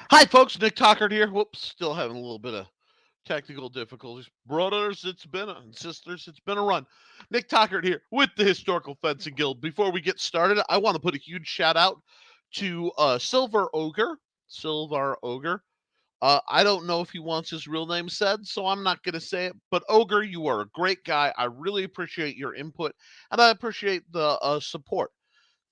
Hi, folks. Nick Tockert here. Whoops, still having a little bit of technical difficulties. Brothers, sisters, it's been a run. Nick Tockert here with the Historical Fencing Guild. Before we get started, I want to put a huge shout out to Silver Ogre. Silver Ogre. I don't know if he wants his real name said, so I'm not going to say it. But Ogre, you are a great guy. I really appreciate your input, and I appreciate the support.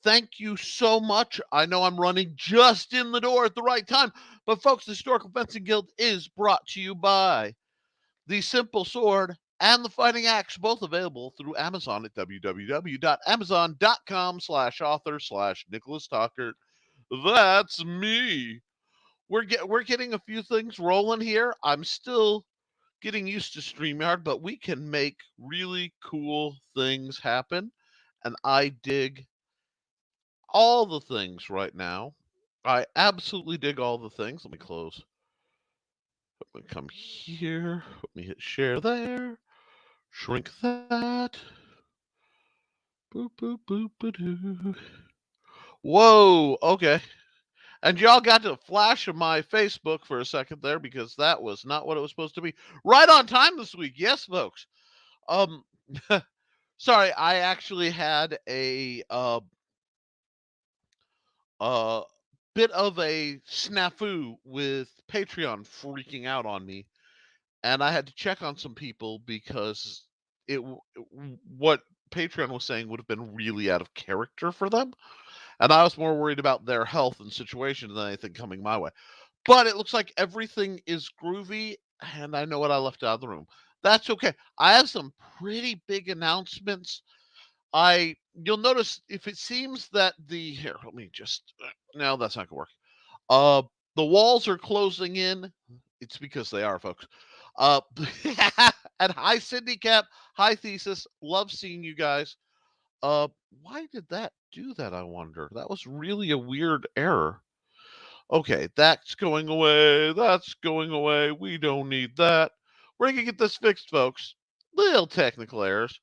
Thank you so much. I know I'm running just in the door at the right time, but folks, the Historical Fencing Guild is brought to you by the Simple Sword and the Fighting Axe, both available through Amazon at www.amazon.com/author/Nicholas Tockert. That's me. We're getting a few things rolling here. I'm still getting used to StreamYard, but we can make really cool things happen, and I dig all the things right now. I absolutely dig all the things. Let me close. Let me come here. Let me hit share there. Shrink that. Boop, boop, boop, ba-doo. Whoa, okay. And y'all got to flash of my Facebook for a second there because that was not what it was supposed to be. Right on time this week. Yes, folks. Um sorry, I actually had a bit of a snafu with Patreon freaking out on me, and I had to check on some people because what Patreon was saying would have been really out of character for them, and I was more worried about their health and situation than anything coming my way. But it looks like everything is groovy, and I know what I left out of the room. That's okay. I have some pretty big announcements. You'll notice if it seems that the here, let me just no, that's not gonna work. Uh, the walls are closing in. It's because they are, folks. Uh, and hi, Cindy Cap. Hi, Thesis. Love seeing you guys. Why did that do that? I wonder. That was really a weird error. Okay, that's going away. That's going away. We don't need that. We're gonna get this fixed, folks. Little technical errors.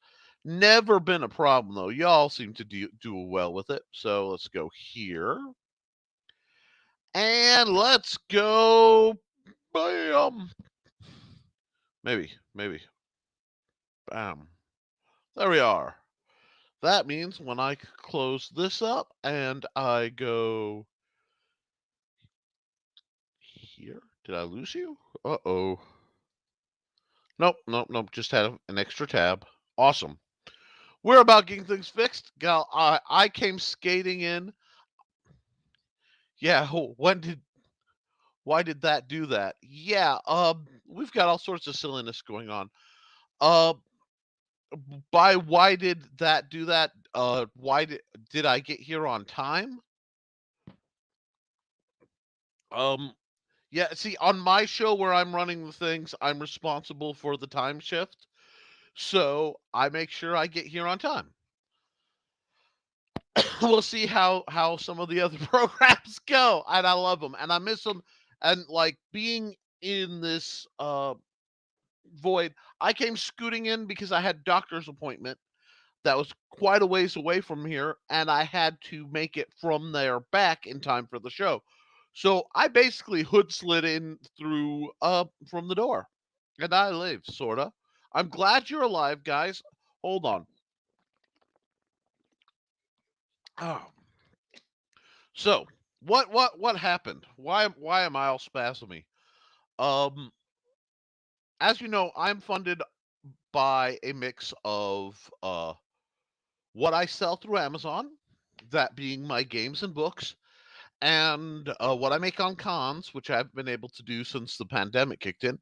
Never been a problem though. Y'all seem to do well with it. So let's go here. And let's go. Bam. Maybe. Bam. There we are. That means when I close this up and I go here. Did I lose you? Uh-oh. Nope. Just had an extra tab. Awesome. We're about getting things fixed. Gal, I came skating in. Yeah, why did that do that? Yeah, we've got all sorts of silliness going on. Uh why did that do that? Why did I get here on time? Um yeah, see on my show where I'm running the things, I'm responsible for the time shift. So, I make sure I get here on time. We'll see how some of the other programs go, and I love them and I miss them. And like being in this void, I came scooting in because I had doctor's appointment that was quite a ways away from here, and I had to make it from there back in time for the show. So I basically hood slid in through from the door, and I lived sorta. I'm glad you're alive, guys. Hold on. Oh, so what happened? Why am I all spasmy? Um, as you know, I'm funded by a mix of what I sell through Amazon, that being my games and books, and what I make on cons, which I've been able to do since the pandemic kicked in,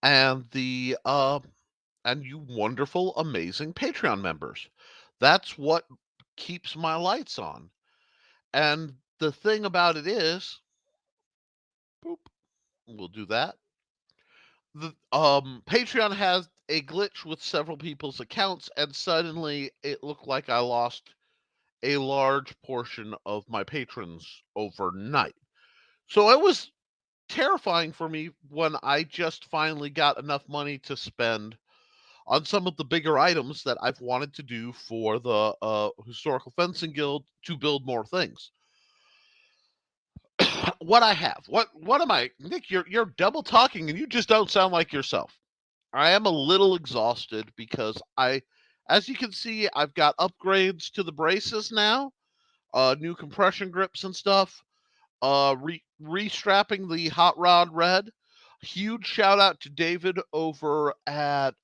and the and you wonderful, amazing Patreon members. That's what keeps my lights on. And the thing about it is, boop, we'll do that. The Patreon has a glitch with several people's accounts, and suddenly it looked like I lost a large portion of my patrons overnight. So it was terrifying for me when I just finally got enough money to spend on some of the bigger items that I've wanted to do for the Historical Fencing Guild to build more things. What I have, what am I, Nick? You're double talking and you just don't sound like yourself. I am a little exhausted because as you can see, I've got upgrades to the braces now, new compression grips and stuff, restrapping the hot rod red. Huge shout out to David over at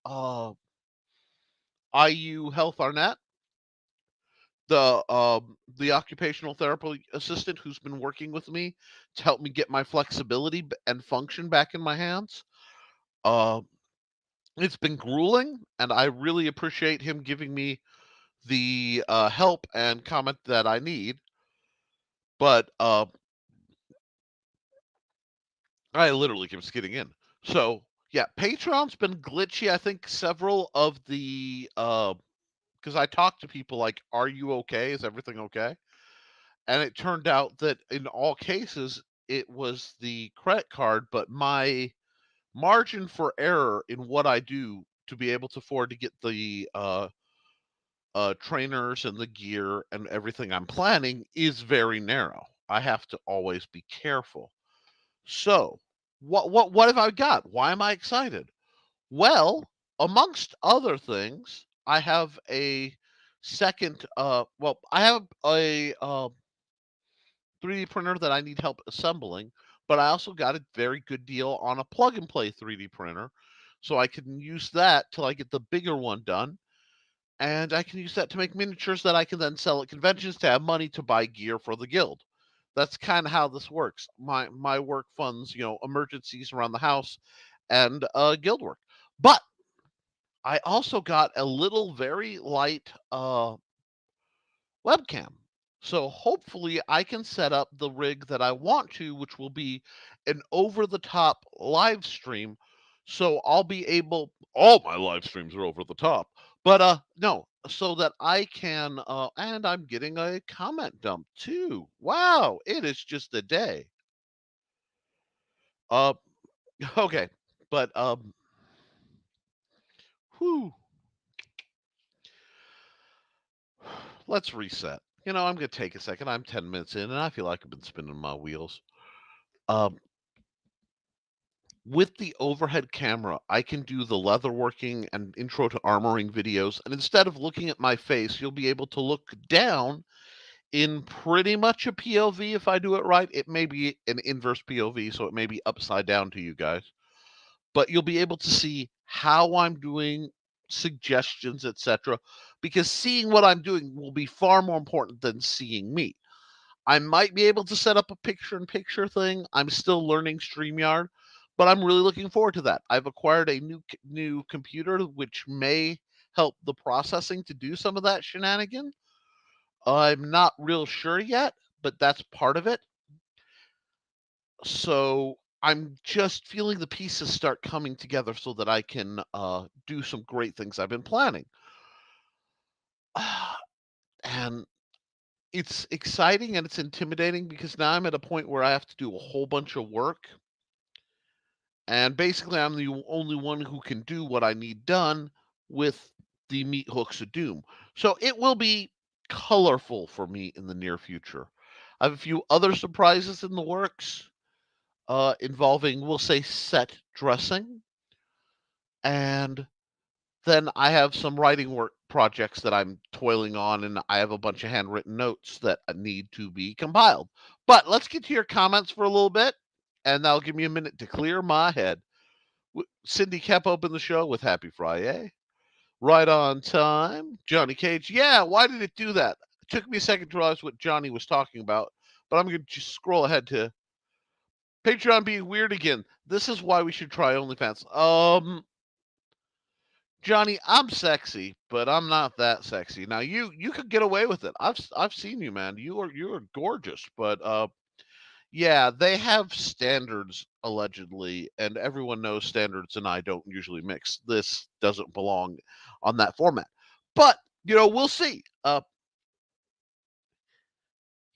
IU Health Arnett, the occupational therapy assistant who's been working with me to help me get my flexibility and function back in my hands. Uh, it's been grueling, and I really appreciate him giving me the help and comment that I need. But I literally keep skidding in. So yeah, Patreon's been glitchy. I think several of the because I talked to people like, "Are you okay? Is everything okay?" And it turned out that in all cases it was the credit card, but my margin for error in what I do to be able to afford to get the trainers and the gear and everything I'm planning is very narrow. I have to always be careful. So, what have I got? Why am I excited? Well, amongst other things, I have a second I have a 3D printer that I need help assembling, but I also got a very good deal on a plug and play 3D printer. So I can use that till I get the bigger one done. And I can use that to make miniatures that I can then sell at conventions to have money to buy gear for the guild. That's kind of how this works. My work funds, emergencies around the house and guild work. But I also got a little very light webcam. So hopefully I can set up the rig that I want to, which will be an over the top live stream. So I'll be able, all my live streams are over the top, but no, so that I can and I'm getting a comment dump too. Wow, it is just a day. Uh okay, but whew, let's reset. I'm gonna take a second. I'm 10 minutes in and I feel like I've been spinning my wheels. Um With the overhead camera, I can do the leatherworking and intro to armoring videos, and instead of looking at my face, you'll be able to look down in pretty much a POV if I do it right. It may be an inverse POV, so it may be upside down to you guys, but you'll be able to see how I'm doing, suggestions, etc. Because seeing what I'm doing will be far more important than seeing me. I might be able to set up a picture-in-picture thing. I'm still learning StreamYard, but I'm really looking forward to that. I've acquired a new computer, which may help the processing to do some of that shenanigan. I'm not real sure yet, but that's part of it. So I'm just feeling the pieces start coming together so that I can do some great things I've been planning. And it's exciting and it's intimidating because now I'm at a point where I have to do a whole bunch of work. And basically, I'm the only one who can do what I need done with the meat hooks of doom. So it will be colorful for me in the near future. I have a few other surprises in the works involving, we'll say, set dressing. And then I have some writing work projects that I'm toiling on, and I have a bunch of handwritten notes that need to be compiled. But let's get to your comments for a little bit, and that'll give me a minute to clear my head. Cindy kept open the show with Happy Friday. Right on time. Johnny Cage. Yeah, why did it do that? It took me a second to realize what Johnny was talking about, but I'm going to just scroll ahead to Patreon being weird again. This is why we should try OnlyFans. Johnny, I'm sexy, but I'm not that sexy. Now you could get away with it. I've seen you, man. You are gorgeous, but yeah, they have standards allegedly, and everyone knows standards and I don't usually mix. This doesn't belong on that format. But, we'll see.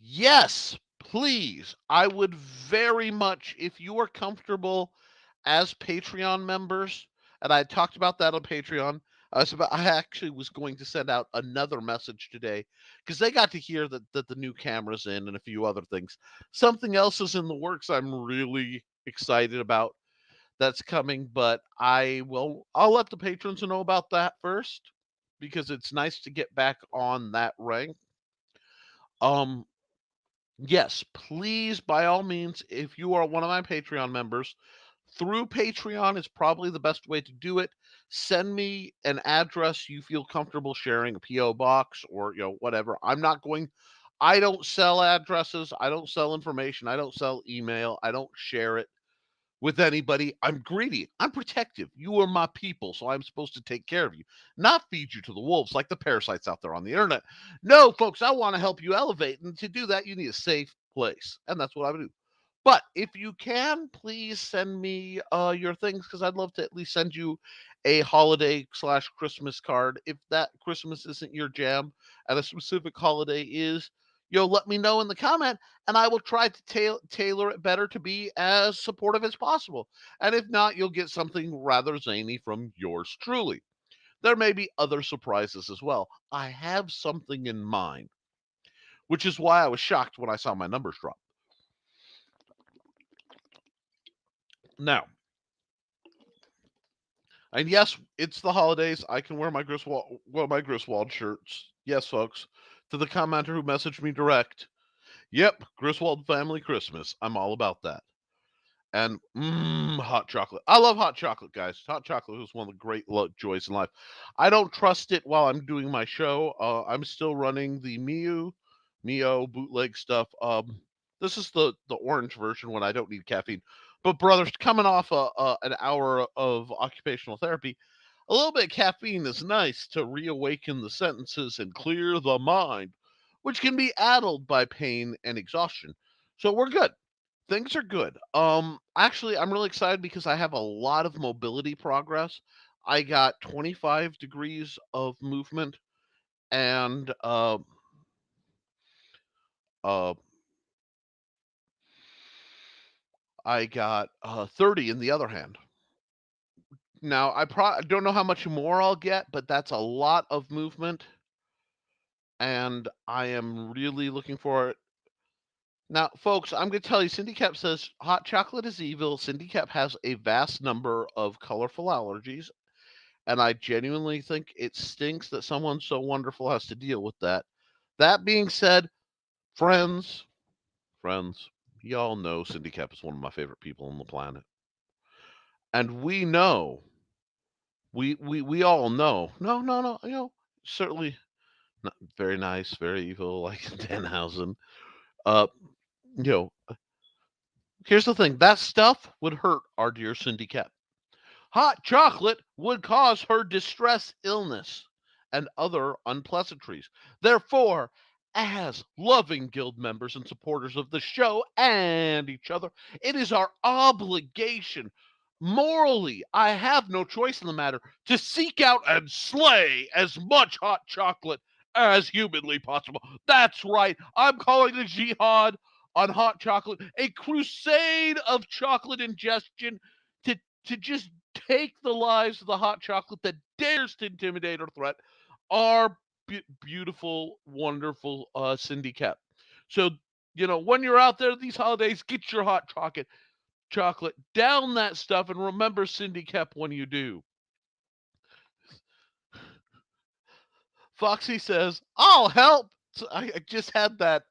Yes, please. I would very much, if you are comfortable as Patreon members, and I talked about that on Patreon, I actually was going to send out another message today because they got to hear that the new camera's in and a few other things. Something else is in the works I'm really excited about that's coming, but I'll let the patrons know about that first because it's nice to get back on that rank. Um yes, please by all means, if you are one of my Patreon members, through Patreon is probably the best way to do it. Send me an address you feel comfortable sharing, a PO box or whatever. I don't sell addresses, I don't sell information, I don't sell email, I don't share it with anybody. I'm greedy. I'm protective. You are my people, so I'm supposed to take care of you, not feed you to the wolves like the parasites out there on the internet. No, folks, I want to help you elevate. And to do that, you need a safe place. And that's what I would do. But if you can, please send me your things because I'd love to at least send you a holiday/Christmas card. If that Christmas isn't your jam and a specific holiday is, let me know in the comment and I will try to tailor it better to be as supportive as possible. And if not, you'll get something rather zany from yours truly. There may be other surprises as well. I have something in mind, which is why I was shocked when I saw my numbers drop. Now, and yes, it's the holidays. I can wear my Griswold shirts. Yes, folks. To the commenter who messaged me direct. Yep, Griswold family Christmas. I'm all about that. And hot chocolate. I love hot chocolate, guys. Hot chocolate is one of the great joys in life. I don't trust it while I'm doing my show. I'm still running the Mio bootleg stuff. This is the orange version when I don't need caffeine. But brothers, coming off an hour of occupational therapy, a little bit of caffeine is nice to reawaken the sentences and clear the mind, which can be addled by pain and exhaustion. So we're good. Things are good. Actually, I'm really excited because I have a lot of mobility progress. I got 25 degrees of movement and uh, I got 30 in the other hand. Now, I don't know how much more I'll get, but that's a lot of movement, and I am really looking for it. Now, folks, I'm going to tell you, Cindy Cap says hot chocolate is evil. Cindy Cap has a vast number of colorful allergies, and I genuinely think it stinks that someone so wonderful has to deal with that. That being said, friends, friends, y'all know Cindy Cap is one of my favorite people on the planet. And we know, we all know, no, certainly not very nice, very evil, like Danhausen. Uh, you know, here's the thing that stuff would hurt our dear Cindy Cap. Hot chocolate would cause her distress, illness, and other unpleasantries. Therefore, as loving guild members and supporters of the show and each other, it is our obligation. Morally, I have no choice in the matter to seek out and slay as much hot chocolate as humanly possible. That's right. I'm calling a jihad on hot chocolate, a crusade of chocolate ingestion to just take the lives of the hot chocolate that dares to intimidate or threat our beautiful, wonderful Cindy Cap. So, when you're out there these holidays, get your hot chocolate, down that stuff, and remember Cindy Cap when you do. Foxy says, "I'll help." So I just had that.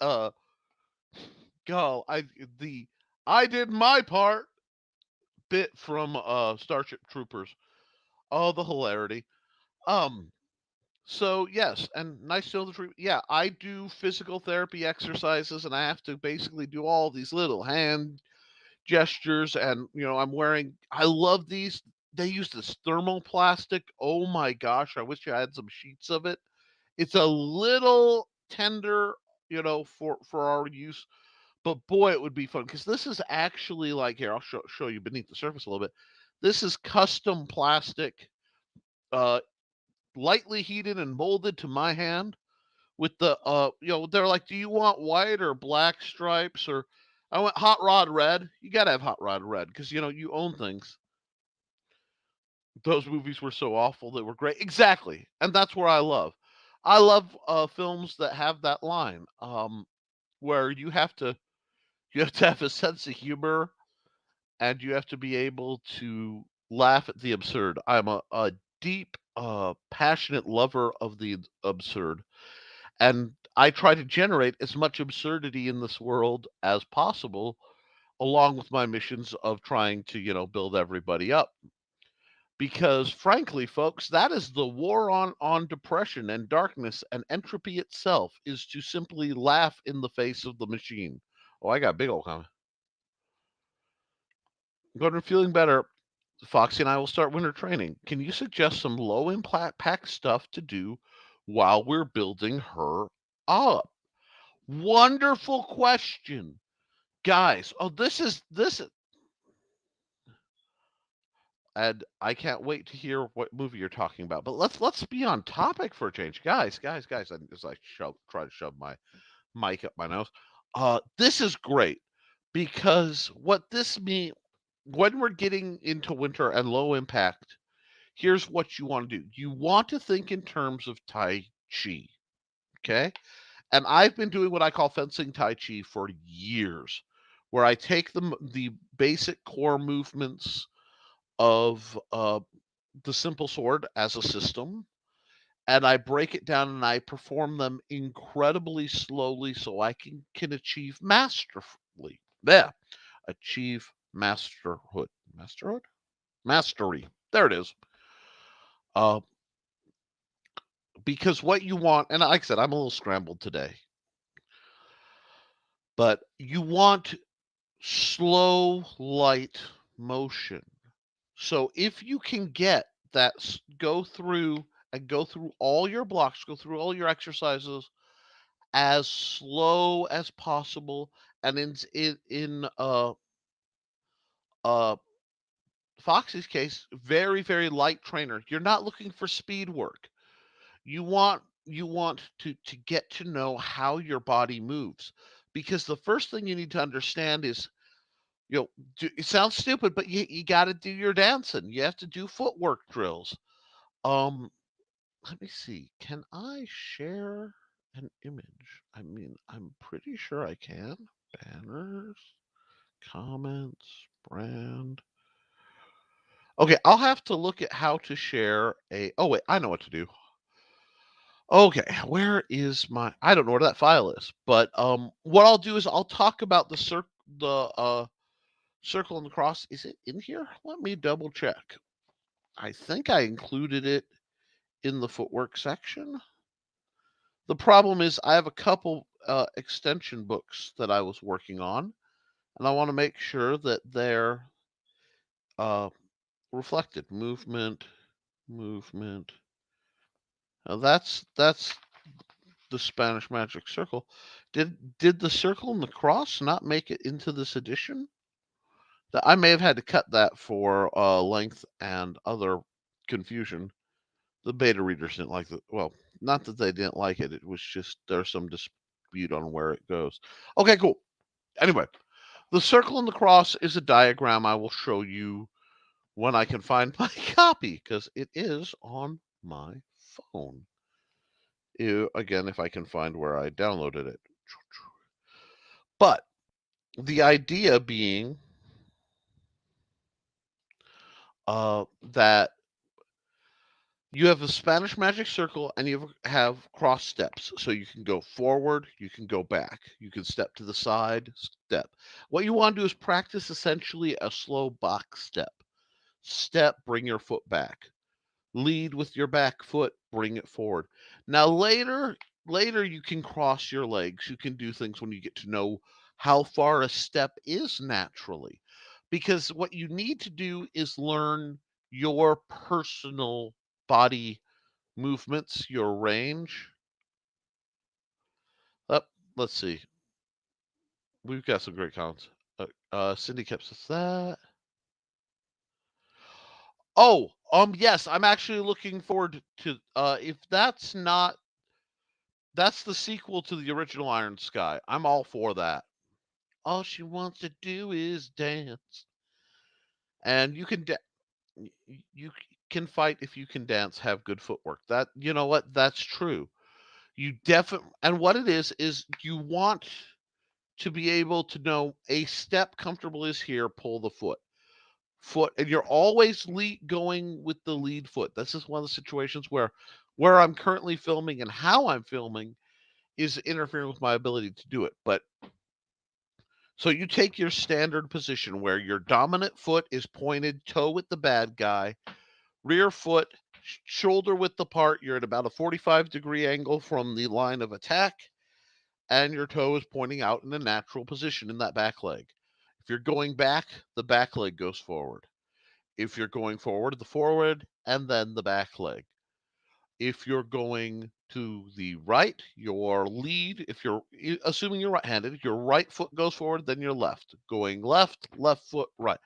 Go. I did my part bit from Starship Troopers. Oh, the hilarity. Um, So yes, and nice to know the truth. Yeah, I do physical therapy exercises, and I have to basically do all these little hand gestures. And I'm wearing. I love these. They use this thermoplastic. Oh my gosh, I wish I had some sheets of it. It's a little tender, for our use, but boy, it would be fun because this is actually like here. I'll show you beneath the surface a little bit. This is custom plastic, uh, lightly heated and molded to my hand with they're like, do you want white or black stripes? Or I went hot rod red. You gotta have hot rod red because you own things. those movies were so awful they were great. Exactly, and that's where I love. I love films that have that line, where you have to have a sense of humor and you have to be able to laugh at the absurd. I'm a deep, passionate lover of the absurd, and I try to generate as much absurdity in this world as possible, along with my missions of trying to, build everybody up. Because frankly, folks, that is the war on depression and darkness and entropy itself is to simply laugh in the face of the machine. Oh, I got a big old comment. Good and feeling better. Foxy and I will start winter training. Can you suggest some low impact stuff to do while we're building her up? Wonderful question. Guys, oh this and I can't wait to hear what movie you're talking about. But let's be on topic for a change. Guys, I just like try to shove my mic up my nose. This is great because what this means when we're getting into winter and low impact, here's what you want to do. You want to think in terms of Tai Chi, okay? And I've been doing what I call fencing Tai Chi for years, where I take the basic core movements of the simple sword as a system, and I break it down and I perform them incredibly slowly so I can achieve masterfully. There, achieve masterhood, masterhood, mastery. There it is. Uh, because what you want, and like I said, I'm a little scrambled today, but you want slow, light motion. So if you can get that, go through all your blocks, go through all your exercises as slow as possible, and in uh Foxy's case, very very light trainer. You're not looking for speed work. You want to get to know how your body moves, because the first thing you need to understand is, it sounds stupid, but you got to do your dancing. You have to do footwork drills. Um, Let me see. Can I share an image? I mean, I'm pretty sure I can. Banners, comments, brand. Okay, I'll have to look at how to share a. Oh wait, I know what to do. Okay, where is my? I don't know where that file is, but what I'll do is I'll talk about the circle and the cross. Is it in here? Let me double check. I think I included it in the footwork section. The problem is I have a couple extension books that I was working on, and I want to make sure that they're uh, reflected. Movement. Now that's the Spanish magic circle. Did the circle and the cross not make it into this edition? That I may have had to cut that for length and other confusion. The beta readers didn't like the well, not that they didn't like it. It was just there's some dispute on where it goes. Okay, cool. Anyway, the circle and the cross is a diagram I will show you when I can find my copy because it is on my phone. Again, if I can find where I downloaded it. But the idea being that you have a Spanish magic circle and you have cross steps. So you can go forward, you can go back, you can step to the side, step. What you want to do is practice essentially a slow box step. Step, bring your foot back. Lead with your back foot, bring it forward. Now later you can cross your legs. You can do things when you get to know how far a step is naturally. Because what you need to do is learn your personal body movements, your range. Up, let's see. We've got some great comments. Cindy kept us that. Oh, yes, I'm actually looking forward to if that's the sequel to the original Iron Sky. I'm all for that. All she wants to do is dance. And you can can fight if you can dance, have good footwork. That, you know what? That's true. You definitely, and what it is you want to be able to know a step comfortable is here, pull the foot, and you're always going with the lead foot. This is one of the situations where I'm currently filming and how I'm filming is interfering with my ability to do it. But so you take your standard position where your dominant foot is pointed toe with the bad guy, rear foot shoulder width apart. You're at about a 45-degree angle from the line of attack, and your toe is pointing out in a natural position in that back leg. If you're going back, the back leg goes forward. If you're going forward, the forward, and then the back leg. If you're going to the right, your lead, if you're assuming you're right-handed, your right foot goes forward, then your left. Going left, left foot, right.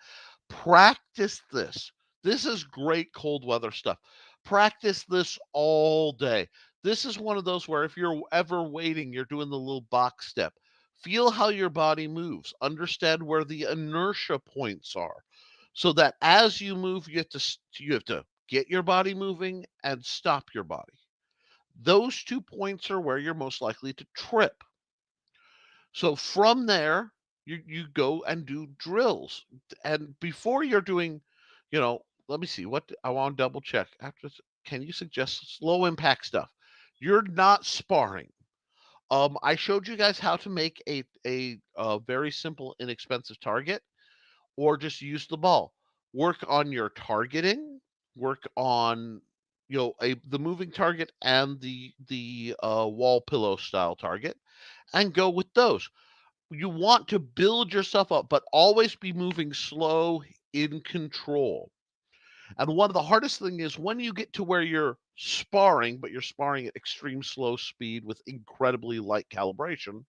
Practice this. This is great cold weather stuff. Practice this all day. This is one of those where if you're ever waiting, you're doing the little box step. Feel how your body moves. Understand where the inertia points are, so that as you move, you have to get your body moving and stop your body. Those 2 points are where you're most likely to trip. So from there, you go and do drills. And before you're doing, let me see what I want to double check. Can you suggest low impact stuff? You're not sparring. I showed you guys how to make a very simple, inexpensive target, or just use the ball. Work on your targeting. Work on the moving target and the wall pillow style target, and go with those. You want to build yourself up, but always be moving slow, in control. And one of the hardest thing is when you get to where you're sparring, but you're sparring at extreme slow speed with incredibly light calibration.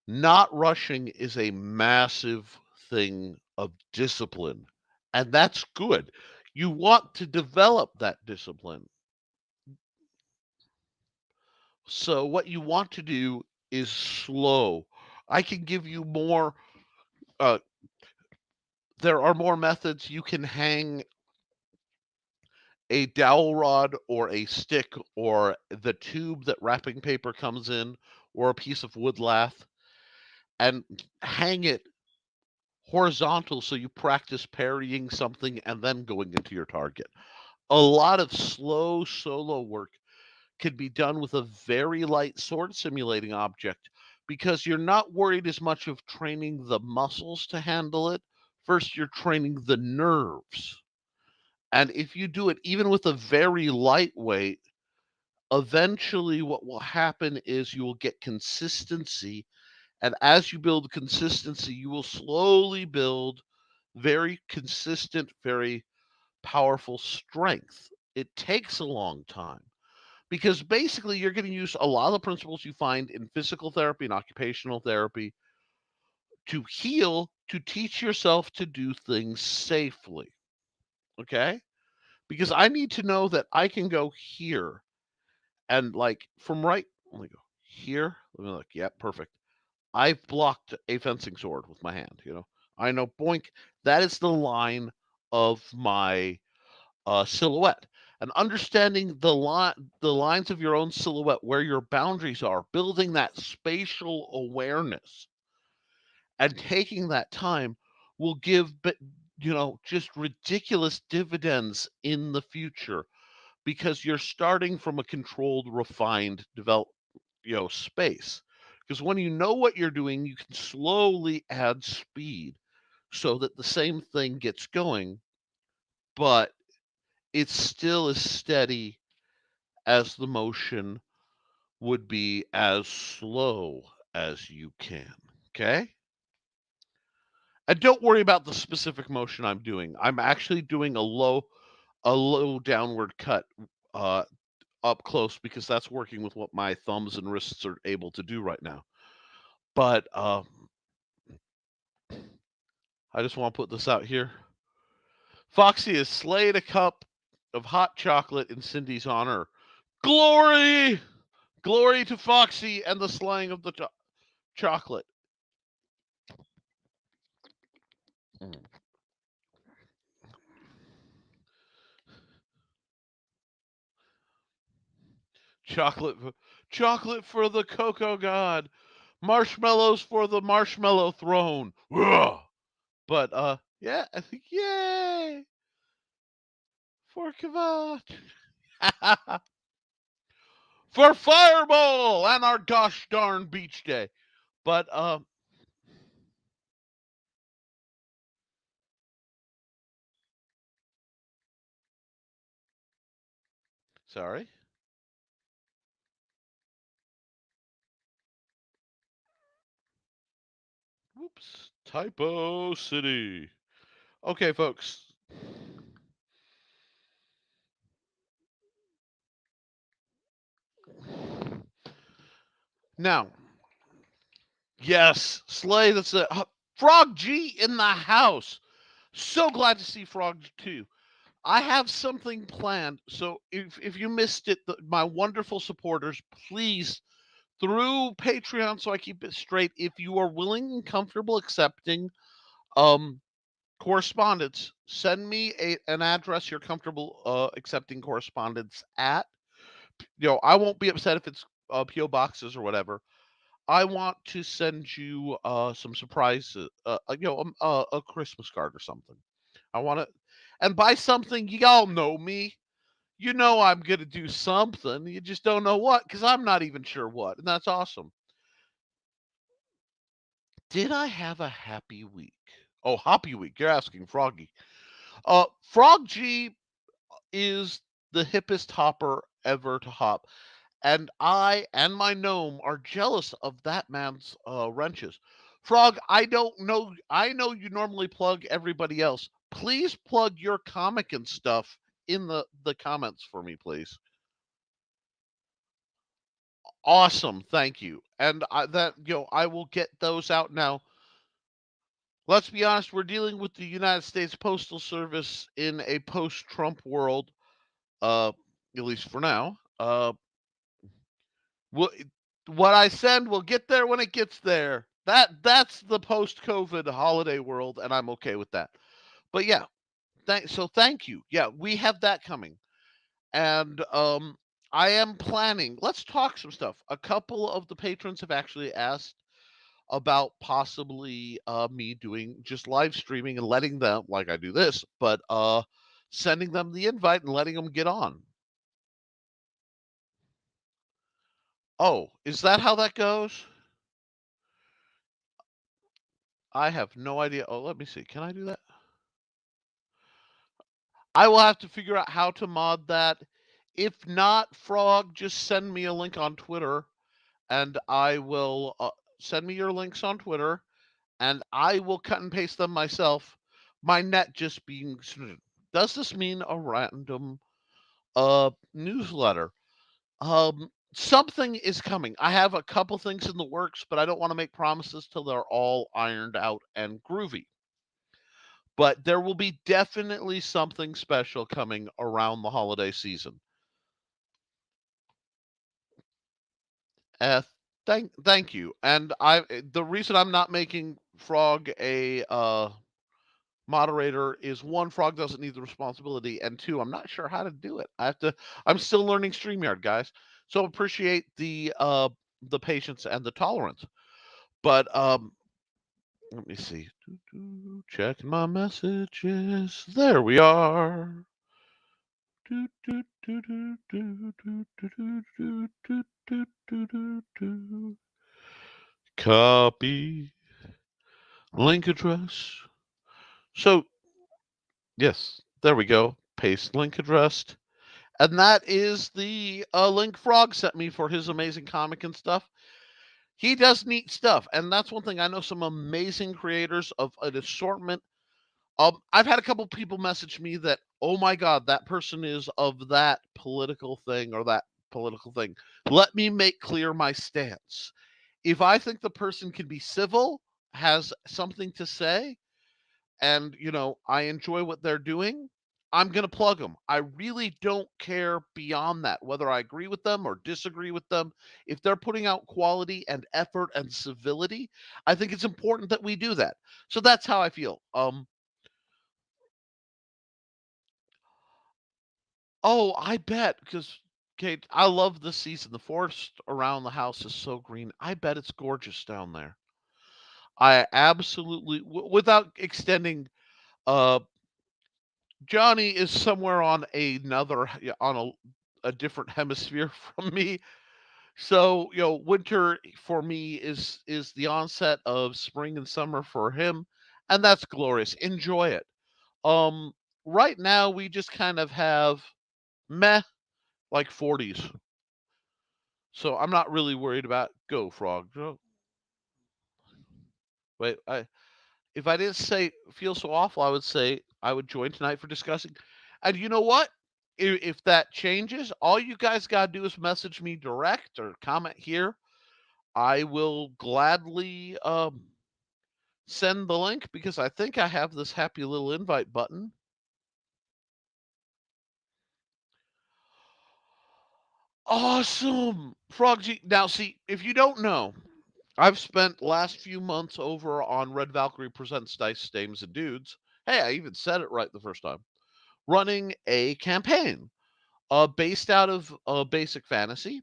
Not rushing is a massive thing of discipline, and that's good. You want to develop that discipline. So what you want to do is slow. I can give you more. uh, there are more methods. You can hang a dowel rod or a stick or the tube that wrapping paper comes in, or a piece of wood lath, and hang it horizontal so you practice parrying something and then going into your target. A lot of slow solo work can be done with a very light sword simulating object, because you're not worried as much of training the muscles to handle it. First, you're training the nerves. And if you do it even with a very lightweight, eventually what will happen is you will get consistency. And as you build consistency, you will slowly build very consistent, very powerful strength. It takes a long time, because basically you're going to use a lot of the principles you find in physical therapy and occupational therapy to heal, to teach yourself to do things safely. Okay? Because I need to know that I can go here and, like, from right, let me go here. Let me look. Yeah, perfect. I've blocked a fencing sword with my hand. I know, boink, that is the line of my silhouette. And understanding the lines of your own silhouette, where your boundaries are, building that spatial awareness and taking that time will give, just ridiculous dividends in the future, because you're starting from a controlled, refined, space. Because when you know what you're doing, you can slowly add speed so that the same thing gets going, but it's still as steady as the motion would be as slow as you can. Okay? And don't worry about the specific motion I'm doing. I'm actually doing a low downward cut uh, up close, because that's working with what my thumbs and wrists are able to do right now. But I just want to put this out here. Foxy has slayed a cup of hot chocolate in Cindy's honor. Glory! Glory to Foxy and the slaying of the chocolate. Mm. Chocolate, chocolate for the cocoa god. Marshmallows for the marshmallow throne. Ugh. But yeah, I think yay for Kavat. For Fireball and our gosh darn beach day. But sorry. Whoops. Typo City. Okay, folks. Now, yes, Slay, that's it. Frog G in the house. So glad to see Frog too. I have something planned. So if you missed it, my wonderful supporters, please through Patreon, so I keep it straight. If you are willing and comfortable accepting um correspondence, send me an address you're comfortable accepting correspondence at. I won't be upset if it's PO boxes or whatever. I want to send you some surprises, a Christmas card or something. I want to, and by something, y'all know me. You know I'm gonna do something. You just don't know what, because I'm not even sure what, and that's awesome. Did I have a happy week? Oh, happy week. You're asking Froggy. Frog G is the hippest hopper ever to hop. And I and my gnome are jealous of that man's wrenches. Frog, I don't know. I know you normally plug everybody else. Please plug your comic and stuff in the comments for me, please. Awesome, thank you. And I will get those out now. Let's be honest, we're dealing with the United States Postal Service in a post-Trump world, uh, at least for now. Will what I send will get there when it gets there. That's the post-COVID holiday world, and I'm okay with that. But yeah, thank you. Yeah, we have that coming, and I am planning. Let's talk some stuff. A couple of the patrons have actually asked about possibly me doing just live streaming and letting them, like I do this, but sending them the invite and letting them get on. Oh, is that how that goes? I have no idea. Oh, let me see. Can I do that? I will have to figure out how to mod that. If not, Frog, just send me a link on Twitter and I will send me your links on Twitter and I will cut and paste them myself. My net just being. Does this mean a random newsletter? Something is coming. I have a couple things in the works, but I don't want to make promises till they're all ironed out and groovy. But there will be definitely something special coming around the holiday season. Uh, thank you. And the reason I'm not making Frog a moderator is one, Frog doesn't need the responsibility, and two, I'm not sure how to do it. I'm still learning StreamYard, guys. So appreciate the patience and the tolerance. But let me see. Check my messages. There we are. Copy link address. So, yes, there we go. Paste link address. And that is the link Frog sent me for his amazing comic and stuff. He does neat stuff. And that's one thing. I know some amazing creators of an assortment. I've had a couple people message me that, oh my God, that person is of that political thing or that political thing. Let me make clear my stance. If I think the person can be civil, has something to say, and I enjoy what they're doing, I'm going to plug them. I really don't care beyond that whether I agree with them or disagree with them. If they're putting out quality and effort and civility, I think it's important that we do that. So that's how I feel. Oh, I bet, because Kate, I love this season. The forest around the house is so green. I bet it's gorgeous down there. I absolutely, without extending, uh, Johnny is somewhere on another, on a different hemisphere from me. So, winter for me is the onset of spring and summer for him, and that's glorious. Enjoy it. Um, right now we just kind of have meh like 40s. So I'm not really worried about go frog. Wait, if I didn't say feel so awful, I would say I would join tonight for discussing. And you know what? If that changes, all you guys got to do is message me direct or comment here. I will gladly send the link because I think I have this happy little invite button. Awesome. Frog G. Now, see, if you don't know, I've spent last few months over on Red Valkyrie Presents Dice, Dames, and Dudes. Hey, I even said it right the first time. Running a campaign based out of Basic Fantasy.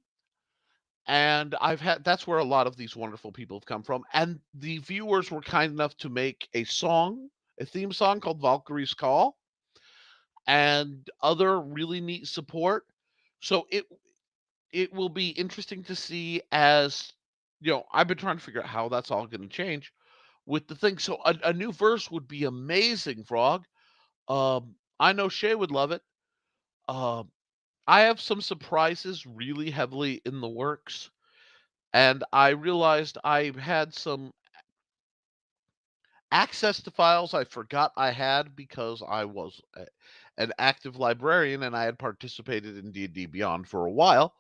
And that's where a lot of these wonderful people have come from. And the viewers were kind enough to make a theme song called Valkyrie's Call, and other really neat support. So it will be interesting to see as I've been trying to figure out how that's all going to change with the thing. So a new verse would be amazing, Frog. I know Shay would love it. Um, I have some surprises really heavily in the works, and I realized I had some access to files I forgot I had because I was an active librarian and I had participated in D&D Beyond for a while.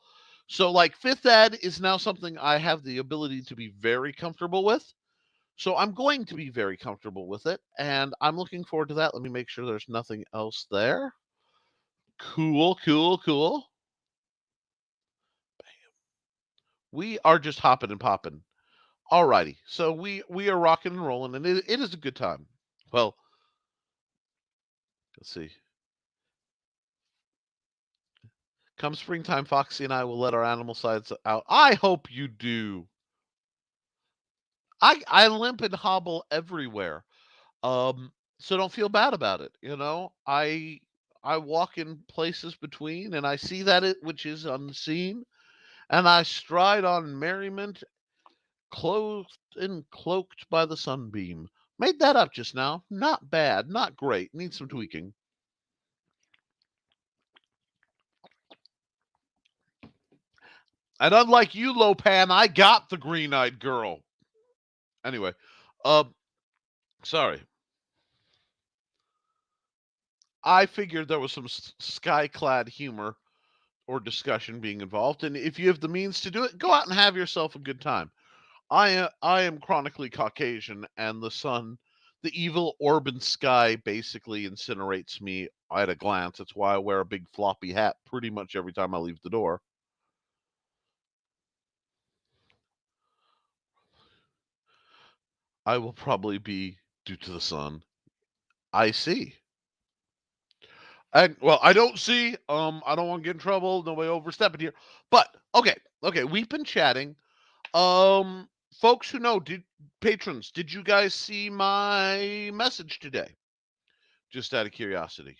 So like 5th ed is now something I have the ability to be very comfortable with. So I'm going to be very comfortable with it and I'm looking forward to that. Let me make sure there's nothing else there. Cool, cool, cool. We are just hopping and popping. Alrighty. So we are rocking and rolling and it is a good time. Well, let's see. Come springtime, Foxy and I will let our animal sides out. I hope you do. I limp and hobble everywhere. So don't feel bad about it. I walk in places between and I see that it which is unseen, and I stride on merriment, clothed and cloaked by the sunbeam. Made that up just now. Not bad, not great. Needs some tweaking. And unlike you, Lopan, I got the green-eyed girl. Anyway, um, sorry. I figured there was some sky-clad humor or discussion being involved, and if you have the means to do it, go out and have yourself a good time. I am chronically Caucasian, and the sun, the evil orb in sky, basically incinerates me at a glance. That's why I wear a big floppy hat pretty much every time I leave the door. I will probably be due to the sun. I see. And well, I don't see. I don't want to get in trouble. Nobody overstepping here. But okay. We've been chatting. Um, folks who know, patrons, did you guys see my message today? Just out of curiosity.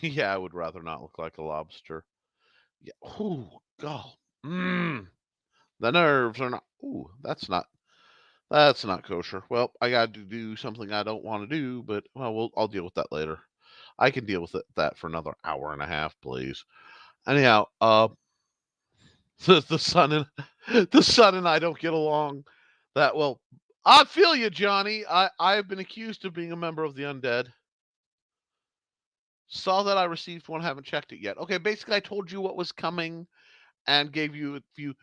Yeah, I would rather not look like a lobster. Yeah. Ooh, God. Mmm. The nerves are not. Ooh, that's not kosher. Well, I got to do something I don't want to do, but I'll deal with that later. I can deal with that for another hour and a half, please. Anyhow, the son and the son and I don't get along that well. I feel you, Johnny. I've been accused of being a member of the undead. Saw that I received one, haven't checked it yet. Okay, basically I told you what was coming and gave you a few.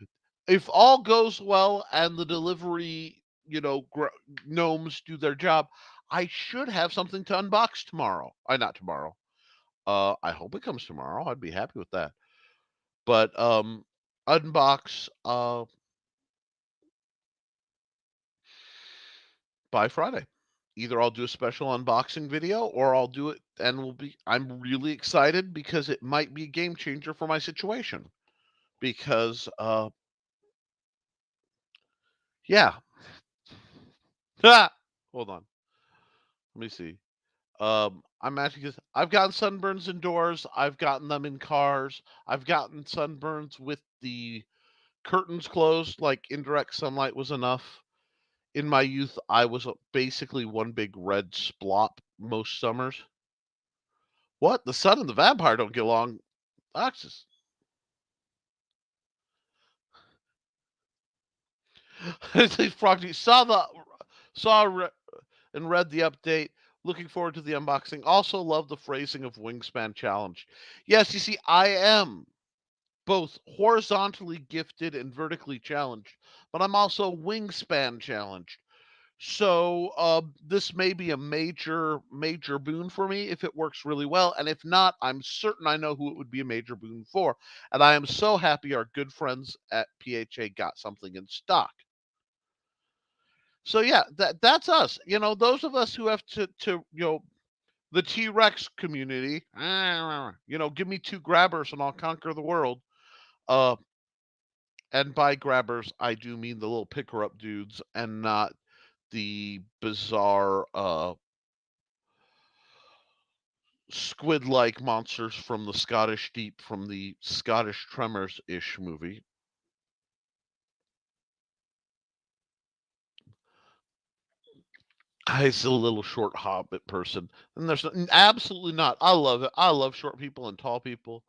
If all goes well and the delivery, gnomes do their job, I should have something to unbox tomorrow. Not tomorrow. I hope it comes tomorrow. I'd be happy with that. But unbox by Friday. Either I'll do a special unboxing video or I'll do it and I'm really excited because it might be a game changer for my situation. Because yeah. Hold on. Let me see. I'm actually because I've gotten sunburns indoors. I've gotten them in cars. I've gotten sunburns with the curtains closed, like indirect sunlight was enough. In my youth, I was basically one big red splot most summers. What? The sun and the vampire don't get along. That's just Froggy saw and read the update. Looking forward to the unboxing. Also love the phrasing of wingspan challenge. Yes, you see, I am both horizontally gifted and vertically challenged, but I'm also wingspan challenged. So this may be a major boon for me if it works really well, and if not, I'm certain I know who it would be a major boon for. And I am so happy our good friends at PHA got something in stock. So yeah, that's us. You know, those of us who have to the T Rex community. Give me two grabbers and I'll conquer the world. Uh, and by grabbers, I do mean the little picker up dudes and not the bizarre squid like monsters from the Scottish Deep from the Scottish Tremors ish movie. I was a little short hobbit person. And there's absolutely not. I love it. I love short people and tall people.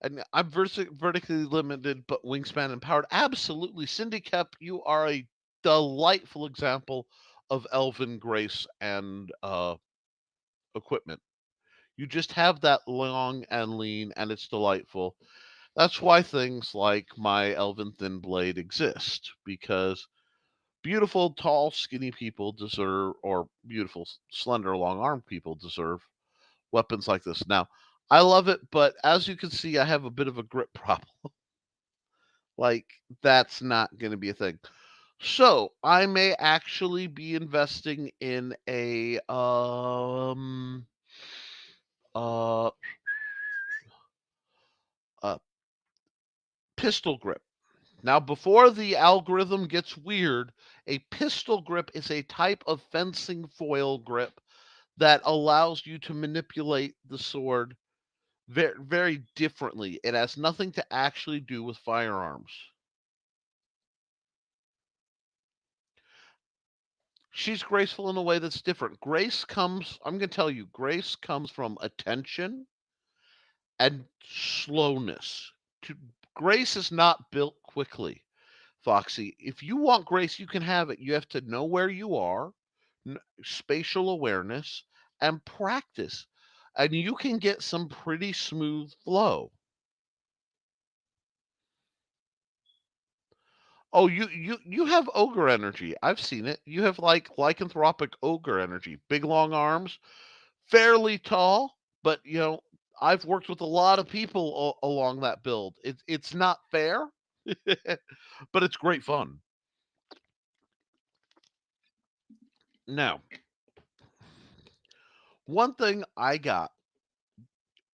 And I'm vertically limited, but wingspan empowered. Absolutely. Cindy Kep, you are a delightful example of elven grace and equipment. You just have that long and lean, and it's delightful. That's why things like my elven thin blade exist, because beautiful, tall, skinny people deserve, or beautiful, slender, long armed people deserve weapons like this. Now, I love it, but as you can see, I have a bit of a grip problem. Like, that's not going to be a thing. So, I may actually be investing in uh, a pistol grip. Now, before the algorithm gets weird, a pistol grip is a type of fencing foil grip that allows you to manipulate the sword very, very differently. It has nothing to actually do with firearms. She's graceful in a way that's different. I'm going to tell you, grace comes from attention and slowness. To, Grace is not built quickly. Foxy, if you want grace, you can have it. You have to know where you are, spatial awareness, and practice. And you can get some pretty smooth flow. Oh, you have ogre energy. I've seen it. You have like lycanthropic ogre energy. Big long arms, fairly tall, but I've worked with a lot of people along that build. It's not fair, but it's great fun. Now, one thing I got.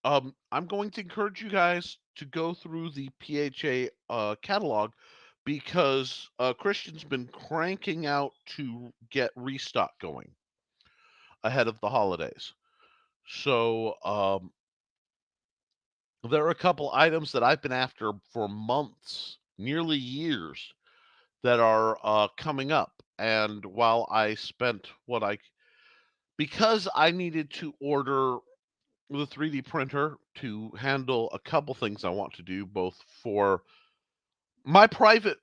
I'm going to encourage you guys to go through the PHA catalog because Christian's been cranking out to get restock going ahead of the holidays. So there are a couple items that I've been after for months, nearly years, that are coming up. And while I spent because I needed to order the 3D printer to handle a couple things I want to do, both for my private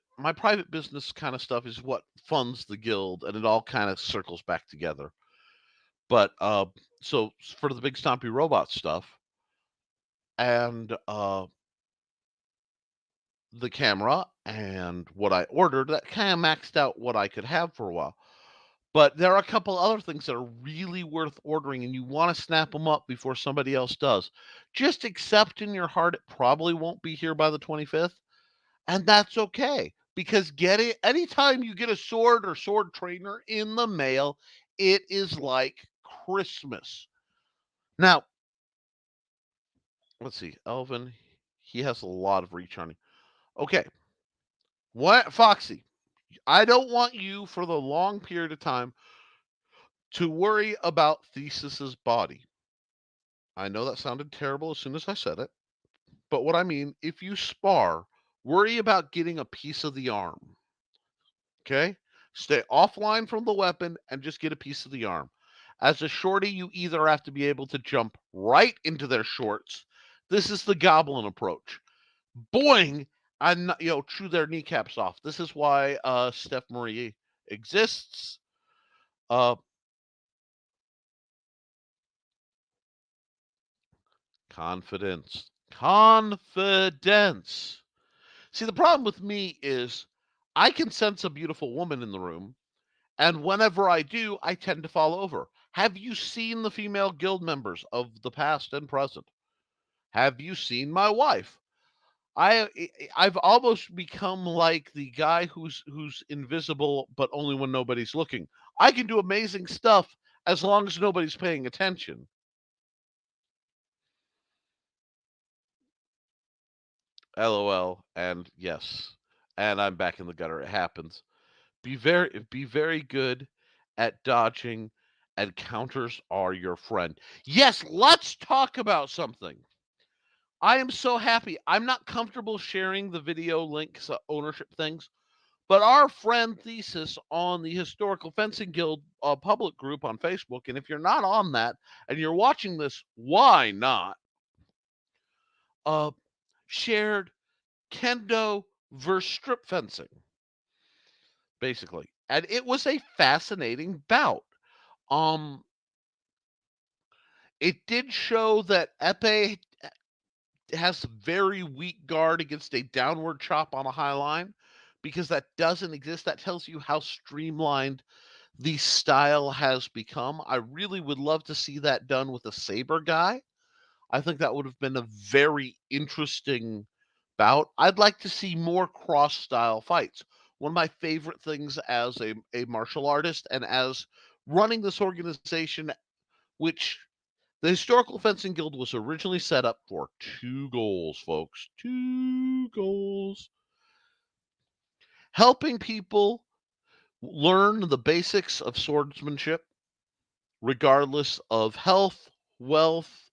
business kind of stuff is what funds the guild, and it all kind of circles back together. But so for the big stompy robot stuff and the camera and what I ordered, that kind of maxed out what I could have for a while. But there are a couple other things that are really worth ordering, and you want to snap them up before somebody else does. Just accept in your heart it probably won't be here by the 25th, and that's okay because get it anytime you get a sword or sword trainer in the mail, It is like Christmas. Now, let's see. Elvin, he has a lot of reach on him. Okay. What, Foxy? I don't want you for the long period of time to worry about Thesis's body. I know that sounded terrible as soon as I said it, but what I mean, if you spar, worry about getting a piece of the arm. Okay? Stay offline from the weapon and just get a piece of the arm. As a shorty, you either have to be able to jump right into their shorts. This is the goblin approach. Boing! And chew their kneecaps off. This is why Steph Marie exists. Uh, confidence. Confidence. See, the problem with me is I can sense a beautiful woman in the room, and whenever I do, I tend to fall over. Have you seen the female guild members of the past and present? Have you seen my wife? I've almost become like the guy who's invisible, but only when nobody's looking. I can do amazing stuff as long as nobody's paying attention. LOL. And yes, and I'm back in the gutter. It happens. Be very good at dodging, and counters are your friend. Yes, let's talk about something. I am so happy. I'm not comfortable sharing the video links, ownership things, but our friend Thesis on the Historical Fencing Guild public group on Facebook, and if you're not on that and you're watching this, why not? Uh, Shared Kendo versus strip fencing, basically, and it was a fascinating bout. Um, it did show that Epee has very weak guard against a downward chop on a high line because that doesn't exist. That tells you how streamlined the style has become. I really would love to see that done with a saber guy. I think that would have been a very interesting bout. I'd like to see more cross style fights. One of my favorite things as a martial artist and as running this organization, which the Historical Fencing Guild was originally set up for two goals, folks. Two goals. Helping people learn the basics of swordsmanship, regardless of health, wealth,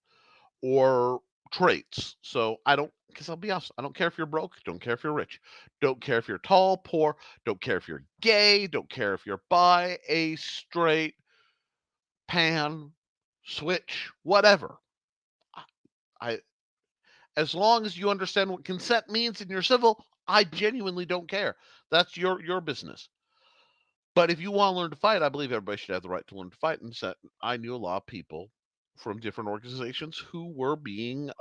or traits. So I don't, because I'll be honest, I don't care if you're broke, don't care if you're rich, don't care if you're tall, poor, don't care if you're gay, don't care if you're bi, a straight, pan, switch, whatever. I as long as you understand what consent means and you're civil, I genuinely don't care. That's your business. But if you want to learn to fight, I believe everybody should have the right to learn to fight. And so I knew a lot of people from different organizations who were being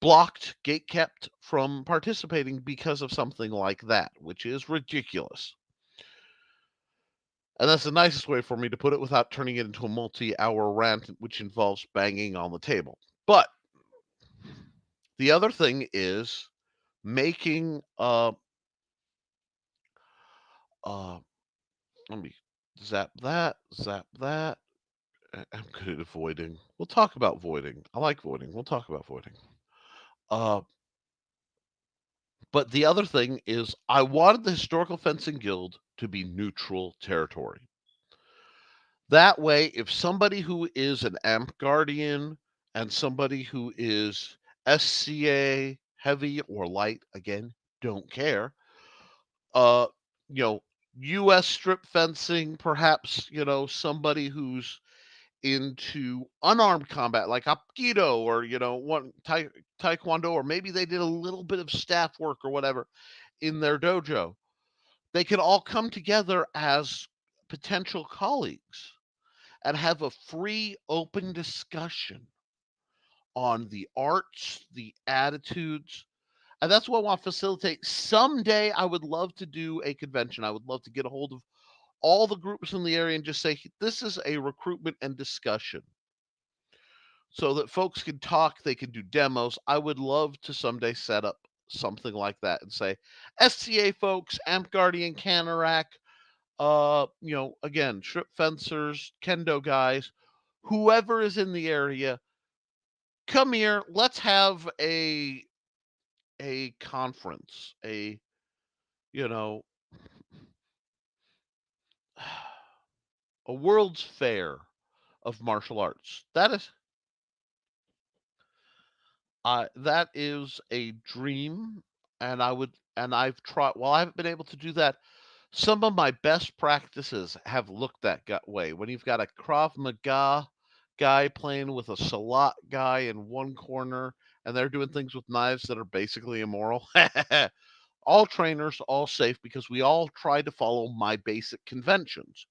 blocked, gate kept from participating because of something like that, which is ridiculous. And that's the nicest way for me to put it without turning it into a multi-hour rant, which involves banging on the table. But the other thing is making uh let me zap that, zap that. I'm good at avoiding. We'll talk about voiding. I like voiding. We'll talk about voiding. Uh but the other thing is I wanted the Historical Fencing Guild to be neutral territory. That way, if somebody who is an amp guardian and somebody who is SCA heavy or light, again, don't care, uh, you know, US strip fencing, perhaps, somebody who's into unarmed combat like Aikido or, Taekwondo, or maybe they did a little bit of staff work or whatever in their dojo. They can all come together as potential colleagues and have a free, open discussion on the arts, the attitudes. And that's what I want to facilitate. Someday, I would love to do a convention. I would love to get a hold of all the groups in the area and just say, this is a recruitment and discussion so that folks can talk, they can do demos. I would love to someday set up something like that and say, SCA folks, Amp Guardian, Canorac, Again, strip fencers, kendo guys, whoever is in the area, come here, let's have a conference, you know, a world's fair of martial arts. That is a dream, and I've tried. While I haven't been able to do that, some of my best practices have looked way. When you've got a Krav Maga guy playing with a Salat guy in one corner, and they're doing things with knives that are basically immoral. All trainers, all safe, because we all try to follow my basic conventions,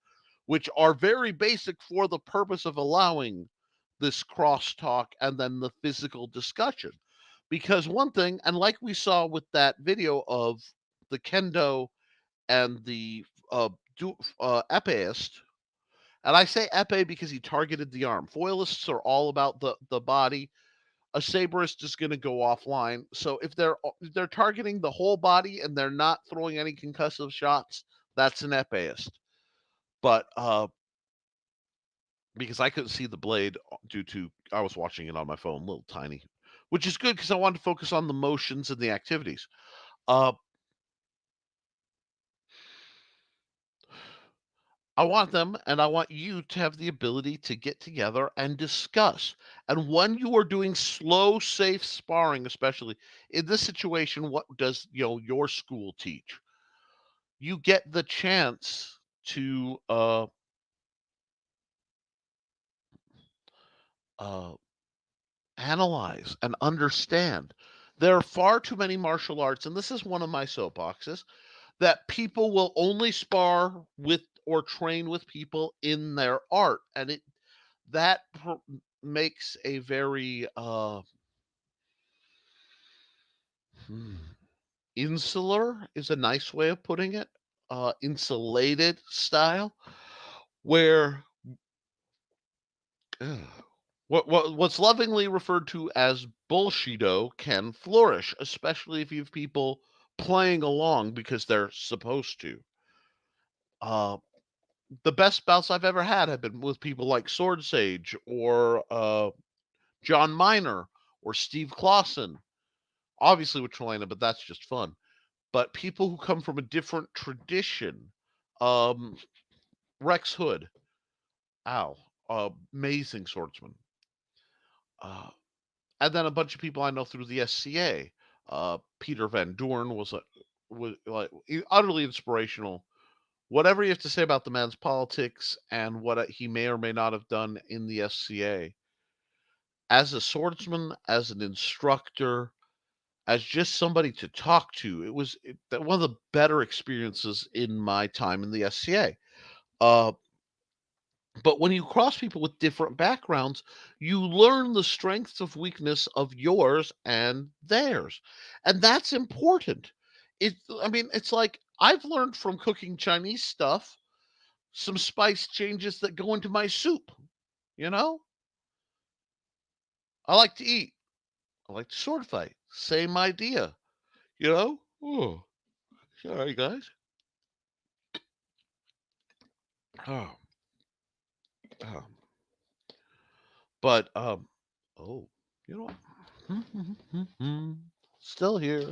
which are very basic for the purpose of allowing this crosstalk and then the physical discussion. Because one thing, and like we saw with that video of the kendo and the epéist, and I say épée because he targeted the arm. Foilists are all about the body. A saberist is going to go offline. So if they're targeting the whole body and they're not throwing any concussive shots, that's an epéist. But because I couldn't see the blade due to I was watching it on my phone, little tiny, which is good because I wanted to focus on the motions and the activities. Uh, I want them and I want you to have the ability to get together and discuss. And when you are doing slow, safe sparring, especially in this situation, what does your school teach? You get the chance to uh, analyze and understand. There are far too many martial arts, and this is one of my soapboxes, that people will only spar with or train with people in their art, and that makes a very hmm, insular is a nice way of putting it, insulated style, where what's lovingly referred to as bullshido can flourish, especially if you have people playing along because they're supposed to. Uh, the best bouts I've ever had have been with people like Sword Sage or John Miner or Steve Clausen. Obviously with Trelena, but that's just fun. But people who come from a different tradition, um, Rex Hood, ow, amazing swordsman. Uh, and then a bunch of people I know through the SCA. Peter Van Doorn was like utterly inspirational. Whatever you have to say about the man's politics and what he may or may not have done in the SCA, as a swordsman, as an instructor, as just somebody to talk to, one of the better experiences in my time in the SCA. Uh, But when you cross people with different backgrounds, you learn the strengths of weakness of yours and theirs. And that's important. It's like I've learned from cooking Chinese stuff some spice changes that go into my soup. You know, I like to eat, I like to sword fight. Same idea. Oh, sorry, guys. Oh, oh. But, oh, you know, still here.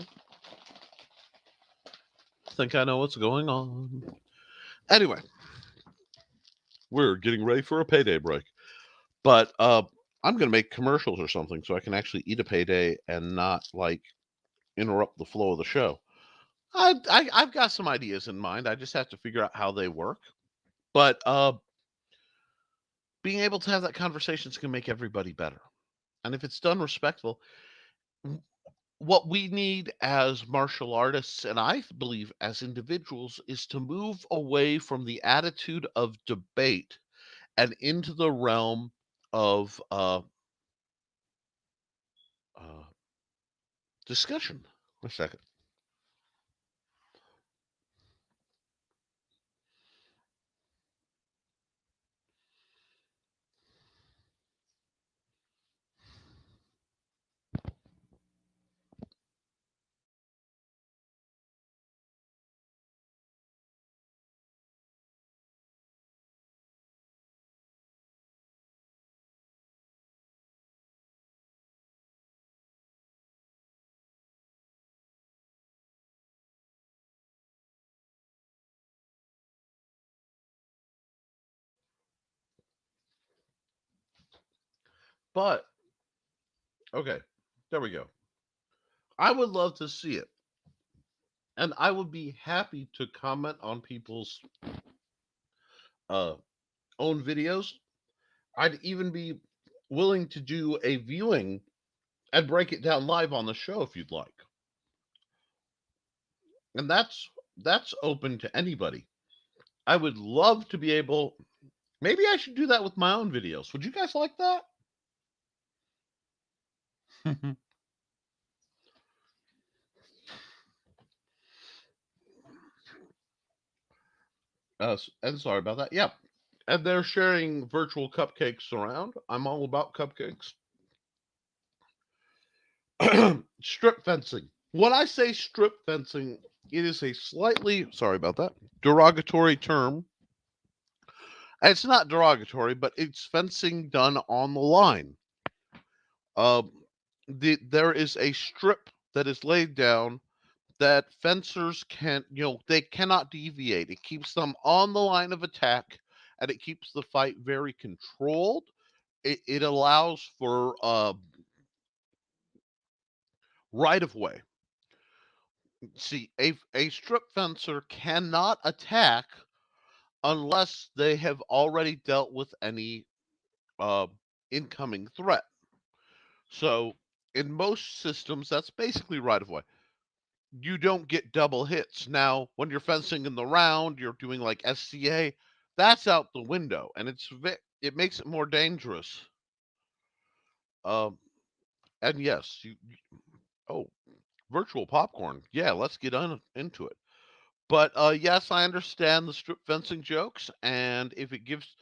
Think I know what's going on. Anyway, we're getting ready for a payday break. But I'm going to make commercials or something so I can actually eat a payday and not like interrupt the flow of the show. I've got some ideas in mind. I just have to figure out how they work. But being able to have that conversation is going to make everybody better. And if it's done respectful, what we need as martial artists, and I believe as individuals, is to move away from the attitude of debate and into the realm of uh, discussion. A second. But okay, there we go. I would love to see it, and I would be happy to comment on people's uh, own videos. I'd even be willing to do a viewing and break it down live on the show if you'd like. And that's open to anybody. I would love to be able. Maybe I should do that with my own videos. Would you guys like that? And sorry about that. Yeah. And they're sharing virtual cupcakes around. I'm all about cupcakes. Strip fencing. When I say strip fencing, it is a slightly, sorry about that, derogatory term. It's not derogatory, but it's fencing done on the line. Uh, there is a strip that is laid down that fencers can, they cannot deviate. It keeps them on the line of attack, and it keeps the fight very controlled. It allows for right of way. See, a strip fencer cannot attack unless they have already dealt with any uh, incoming threat. So, in most systems, that's basically right of way. You don't get double hits. Now, when you're fencing in the round, you're doing like SCA, that's out the window, and it makes it more dangerous. Um, and yes, oh, virtual popcorn. Yeah, let's get into it. But yes, I understand the strip fencing jokes, and if it gives,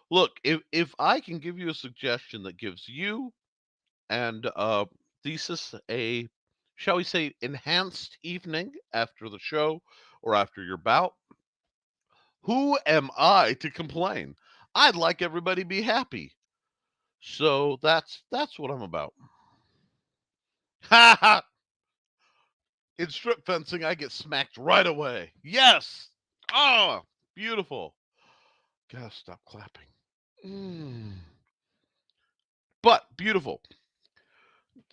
look, if I can give you a suggestion that gives you and Thesis a, shall we say, enhanced evening after the show or after your bout, who am I to complain? I'd like everybody to be happy. So that's what I'm about. Ha ha! In strip fencing, I get smacked right away. Yes. Oh, beautiful. Gotta stop clapping. Mm. But beautiful.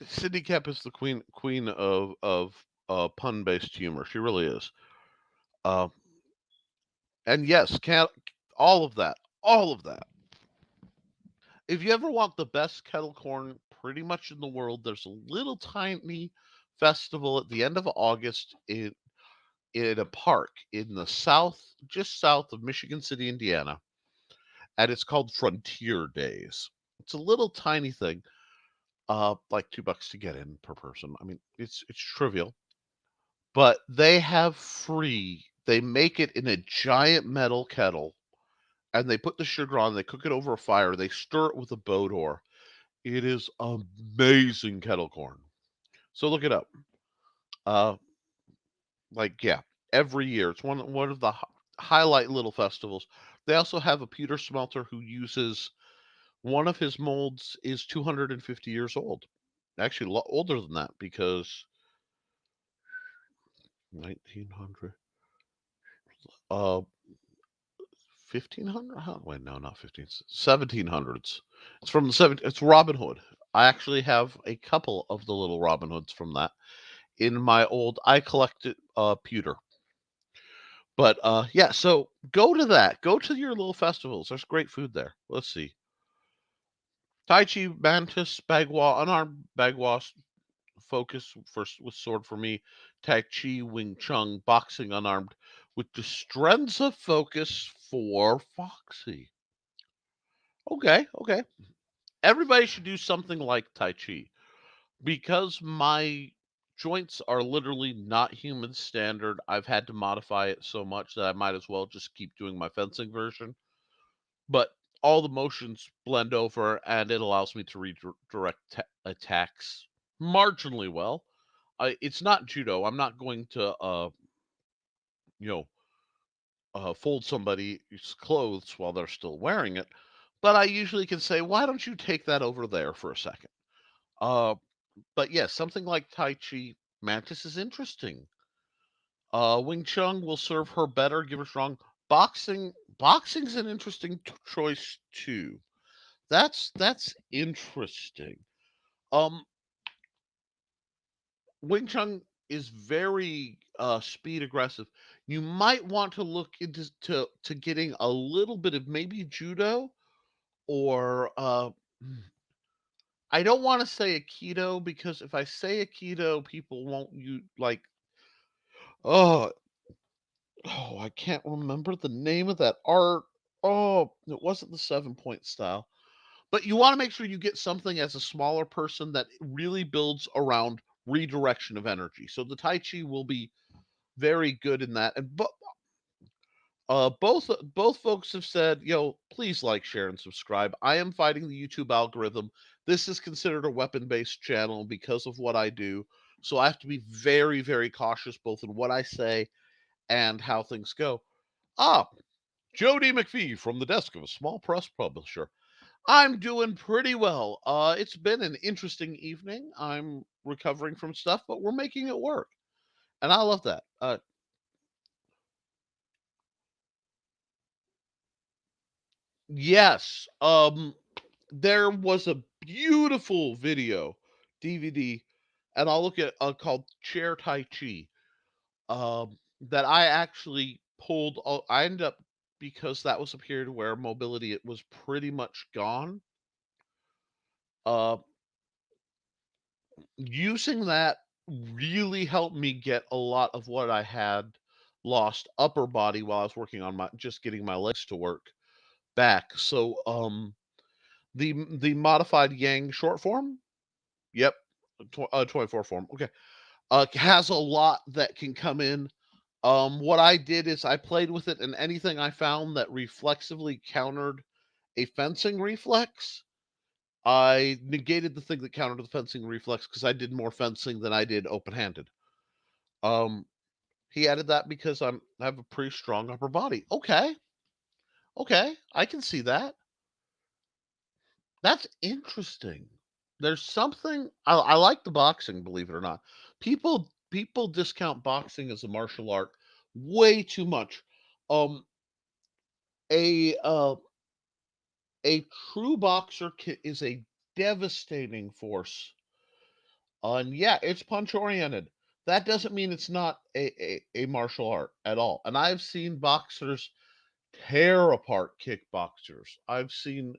Sydney Kemp is the queen of pun based humor. She really is. Uh, and yes, all of that, all of that. If you ever want the best kettle corn, pretty much in the world, there's a little tiny festival at the end of August in a park in the south, just south of Michigan City, Indiana, and it's called Frontier Days. It's a little tiny thing, like $2 to get in per person. I mean, it's trivial, but they have free. They make it in a giant metal kettle, and they put the sugar on. They cook it over a fire. They stir it with a boat oar. It is amazing kettle corn. So look it up. Uh, yeah, every year it's one of the highlight little festivals. They also have a pewter smelter who uses one of his molds is 250 years old. Actually, a lot older than that because 1900, uh, 1500. Wait, no, not 15, 1700s. It's from the It's Robin Hood. I actually have a couple of the little Robin Hoods from that in my old. I collected pewter. But yeah, so go to that. Go to your little festivals. There's great food there. Let's see. Tai Chi, Mantis, Bagua, unarmed Bagua focus first with sword for me. Tai Chi, Wing Chun, boxing unarmed with Destrenza focus for Foxy. Okay, okay. Everybody should do something like Tai Chi because my joints are literally not human standard. I've had to modify it so much that I might as well just keep doing my fencing version. But all the motions blend over, and it allows me to redirect attacks marginally well. It's not judo. I'm not going to, you know, fold somebody's clothes while they're still wearing it. But I usually can say, why don't you take that over there for a second? Uh, but yes, something like Tai Chi Mantis is interesting. Wing Chun will serve her better, give her strong boxing. Boxing's an interesting choice too. That's interesting. Um, Wing Chun is very speed aggressive. You might want to look into to getting a little bit of maybe judo or mm, I don't want to say aikido because if I say aikido, people won't you like oh I can't remember the name of that art. Oh, it wasn't the 7 point style. But you want to make sure you get something as a smaller person that really builds around redirection of energy. So the Tai Chi will be very good in that. And both folks have said, yo, please like, share, and subscribe. I am fighting the YouTube algorithm. This is considered a weapon-based channel because of what I do. So I have to be very, very cautious both in what I say and how things go. Ah, Jody McPhee from the desk of a small press publisher. I'm doing pretty well. It's been an interesting evening. I'm recovering from stuff, but we're making it work, and I love that. Yes, there was a beautiful video DVD, and I'll look at called Chair Tai Chi. That I actually pulled. I ended up because that was a period where mobility it was pretty much gone. Uh, Using that really helped me get a lot of what I had lost upper body while I was working on my just getting my legs to work back. So the modified Yang short form, yep, 24 form. Okay. Has a lot that can come in. What I did is I played with it and anything I found that reflexively countered a fencing reflex, I negated the thing that countered the fencing reflex because I did more fencing than I did open-handed. Um, he added that because I have a pretty strong upper body. Okay, okay, I can see that. That's interesting. There's something I like the boxing, believe it or not. People discount boxing as a martial art way too much. Um, a a true boxer is a devastating force. And yeah, it's punch oriented. That doesn't mean it's not a martial art at all. And I've seen boxers tear apart kickboxers. I've seen,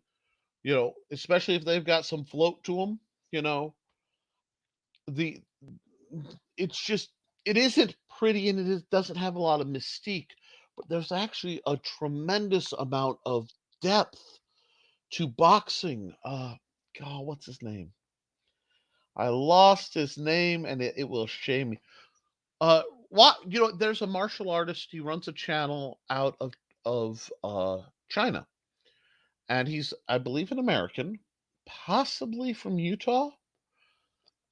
especially if they've got some float to them, you know, the it's just it isn't pretty and doesn't have a lot of mystique, but there's actually a tremendous amount of depth to boxing. God, what's his name? I lost his name and it will shame me. Uh, what there's a martial artist. He runs a channel out of China, and he's, I believe, an American, possibly from Utah.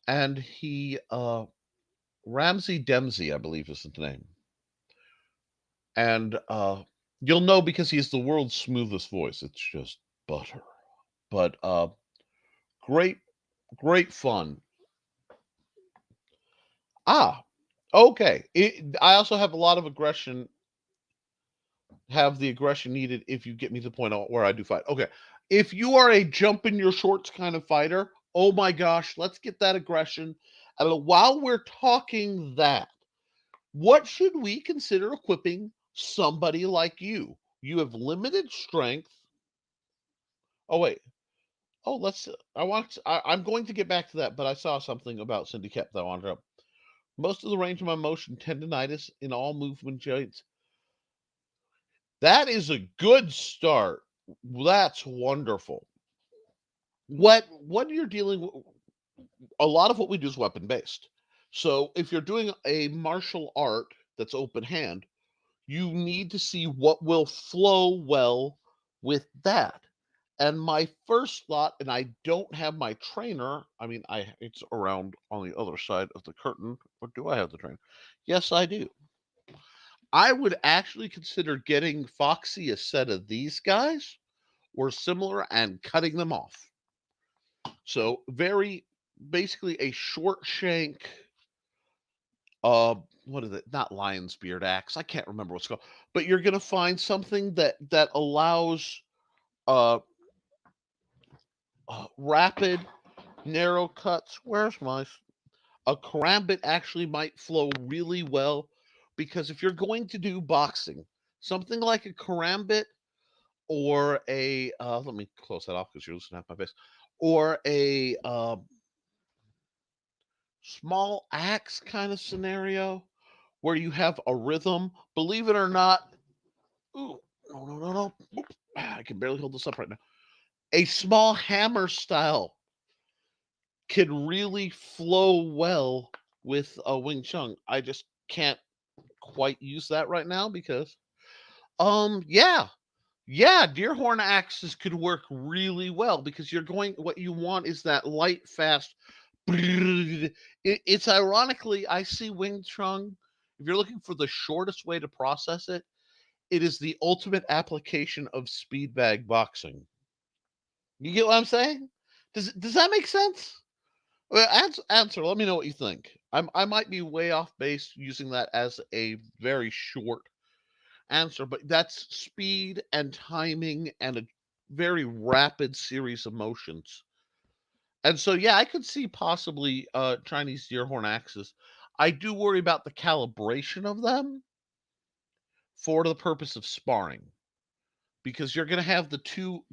And he Ramsey Dempsey, I believe, is the name. And you'll know because he's the world's smoothest voice. It's just butter. But great, great fun. Ah, okay. I also have a lot of aggression have the aggression needed if you get me to the point where I do fight. Okay. If you are a jump in your shorts kind of fighter, oh my gosh, let's get that aggression. And while we're talking that, what should we consider equipping somebody like you? You have limited strength. Oh wait. Oh, I'm going to get back to that, but I saw something about Syndicate that I wanted to. Most of the range of my motion, tendonitis in all movement joints. That is a good start. That's wonderful. What you're dealing with, a lot of what we do is weapon based. So if you're doing a martial art that's open hand, you need to see what will flow well with that. And my first thought, and I don't have my trainer, I mean, it's around on the other side of the curtain, or do I have the trainer? Yes, I do. I would actually consider getting Foxy a set of these guys or similar and cutting them off. So very basically a short shank, uh, what is it? Not lion's beard axe. I can't remember what's called. But you're gonna find something that allows uh rapid, narrow cuts. Where's my a karambit actually might flow really well because if you're going to do boxing, something like a karambit or a let me close that off because you're looking at my face, or a small axe kind of scenario where you have a rhythm. Believe it or not, ooh, no. Oop, I can barely hold this up right now. A small hammer style can really flow well with a Wing Chun. I just can't quite use that right now because yeah. Yeah, deer horn axes could work really well because you're going what you want is that light fast it's ironically I see Wing Chun, if you're looking for the shortest way to process it, it is the ultimate application of speed bag boxing. You get what I'm saying? Does that make sense? Well, answer. Let me know what you think. I might be way off base using that as a very short answer, but that's speed and timing and a very rapid series of motions. And so, yeah, I could see possibly Chinese deer horn axes. I do worry about the calibration of them for the purpose of sparring because you're going to have the two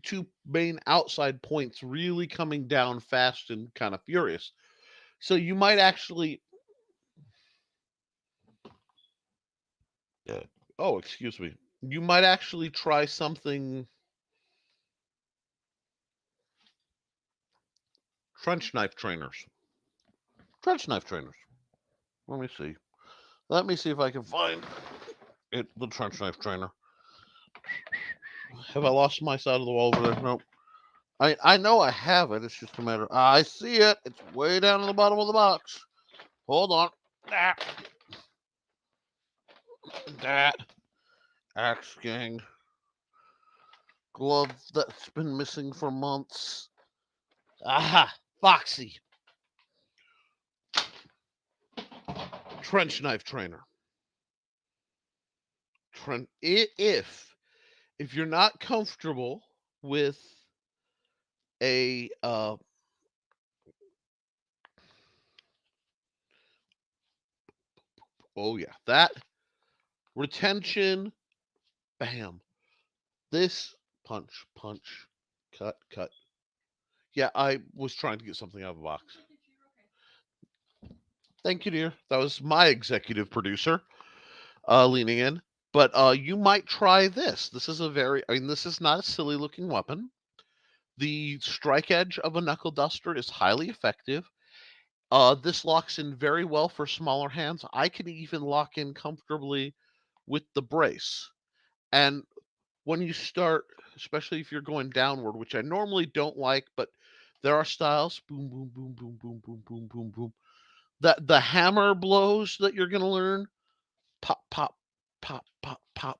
main outside points really coming down fast and kind of furious. So you might actually oh, excuse me. You might actually try something trench knife trainers. Trench knife trainers. Let me see. Let me see if I can find it. The trench knife trainer. Have I lost my side of the wall over there? Nope. I know I have it. It's just a matter. I see it. It's way down in the bottom of the box. Hold on. That. That. Axe gang. Glove that's been missing for months. Aha. Foxy. Trench knife trainer. If you're not comfortable with a oh yeah, that retention, bam. This punch, cut. Yeah, I was trying to get something out of the box. Thank you, dear. That was my executive producer leaning in. But you might try this. This is not a silly looking weapon. The strike edge of a knuckle duster is highly effective. This locks in very well for smaller hands. I can even lock in comfortably with the brace. And when you start, especially if you're going downward, which I normally don't like, but there are styles, boom, boom, boom, boom, boom, boom, boom, boom, boom. That the hammer blows that you're gonna learn, pop, pop, pop, pop, pop,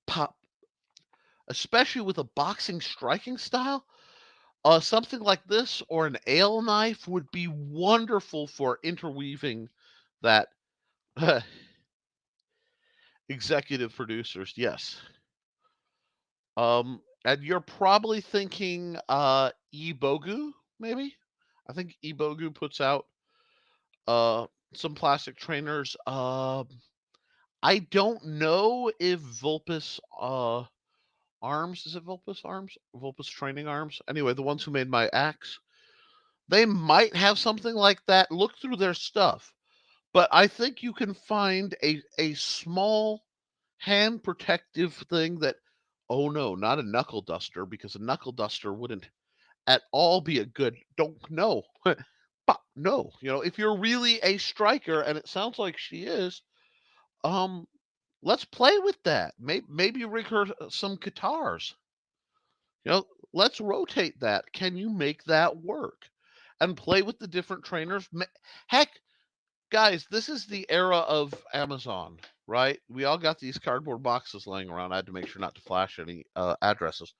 pop. Especially with a boxing striking style, something like this or an ale knife would be wonderful for interweaving that. Executive producers, yes. And you're probably thinking Ebogu, maybe? I think Ebogu puts out uh some plastic trainers. I don't know if Vulpus Arms, is it Vulpus Arms? Vulpus Training Arms? Anyway, the ones who made my axe, they might have something like that. Look through their stuff. But I think you can find a small hand protective thing that oh no, not a knuckle duster because a knuckle duster wouldn't at all be a good don't no. No, if you're really a striker and it sounds like she is, um let's play with that. Maybe rig her some guitars. Let's rotate that. Can you make that work? And play with the different trainers. Heck, guys, this is the era of Amazon, right? We all got these cardboard boxes laying around. I had to make sure not to flash any addresses.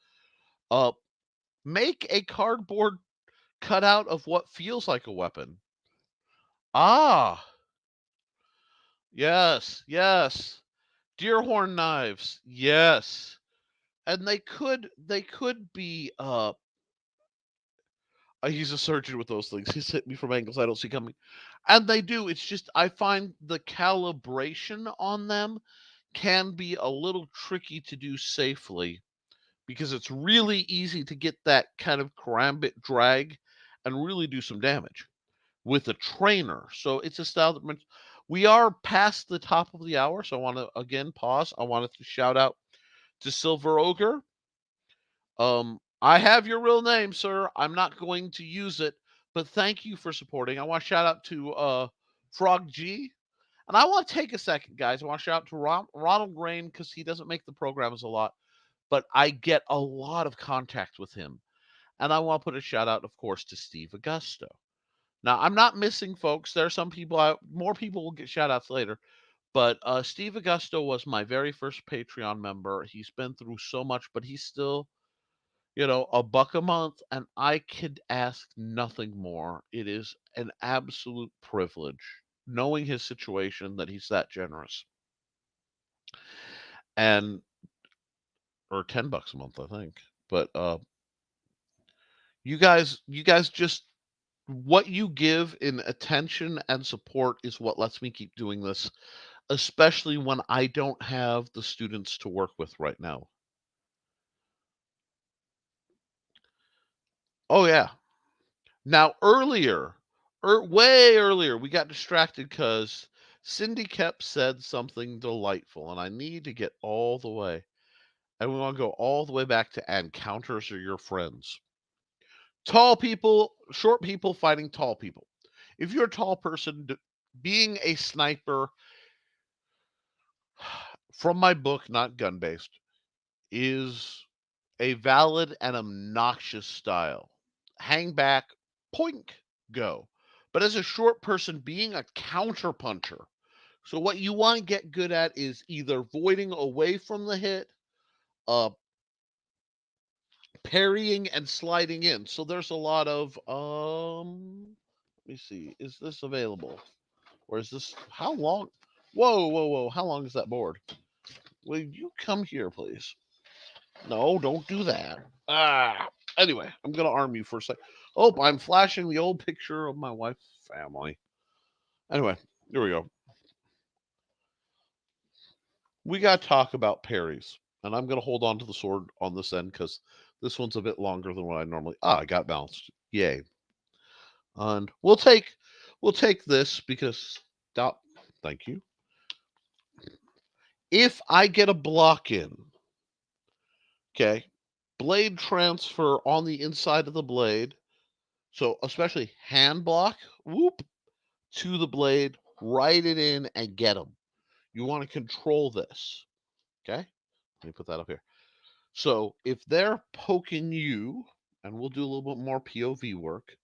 Uh, make a cardboard cutout of what feels like a weapon. Ah, yes. Deer horn knives, yes. And they could be He's a surgeon with those things. He's hit me from angles I don't see coming. And they do. It's just I find the calibration on them can be a little tricky to do safely because it's really easy to get that kind of karambit drag and really do some damage with a trainer. So it's a style that we are past the top of the hour. So I want to again pause. I wanted to shout out to Silver Ogre. I have your real name, sir. I'm not going to use it, but thank you for supporting. I want to shout out to Frog G. And I want to take a second, guys. I want to shout out to Ronald Rain because he doesn't make the programs a lot, but I get a lot of contact with him. And I want to put a shout out, of course, to Steve Augusto. Now, I'm not missing folks. There are some people, more people will get shout outs later. But Steve Augusto was my very first Patreon member. He's been through so much, but he's still, $1 a month, and I could ask nothing more. It is an absolute privilege knowing his situation that he's that generous. And or $10 a month, I think. But you guys just what you give in attention and support is what lets me keep doing this, especially when I don't have the students to work with right now. Oh yeah. Now way earlier, we got distracted because Cindy kept said something delightful, and I need to get all the way. And we want to go all the way back to encounters are your friends. Tall people, short people fighting tall people. If you're a tall person, being a sniper, from my book, not gun based, is a valid and obnoxious style. Hang back, poink, go. But as a short person, being a counterpuncher. So what you want to get good at is either voiding away from the hit, uh, parrying and sliding in. So there's a lot of let me see, is this available? Or is this how long? Whoa, whoa, whoa. How long is that board? Will you come here, please? No, don't do that. Anyway, I'm gonna arm you for a sec. Oh, I'm flashing the old picture of my wife's family. Anyway, here we go. We gotta talk about parries. And I'm gonna hold on to the sword on this end because this one's a bit longer than what I normally. I got balanced. Yay. And we'll take this because stop. Thank you. If I get a block in, okay, blade transfer on the inside of the blade. So especially hand block, whoop, to the blade, write it in and get them. You want to control this. Okay? Let me put that up here. So if they're poking you, and we'll do a little bit more POV work,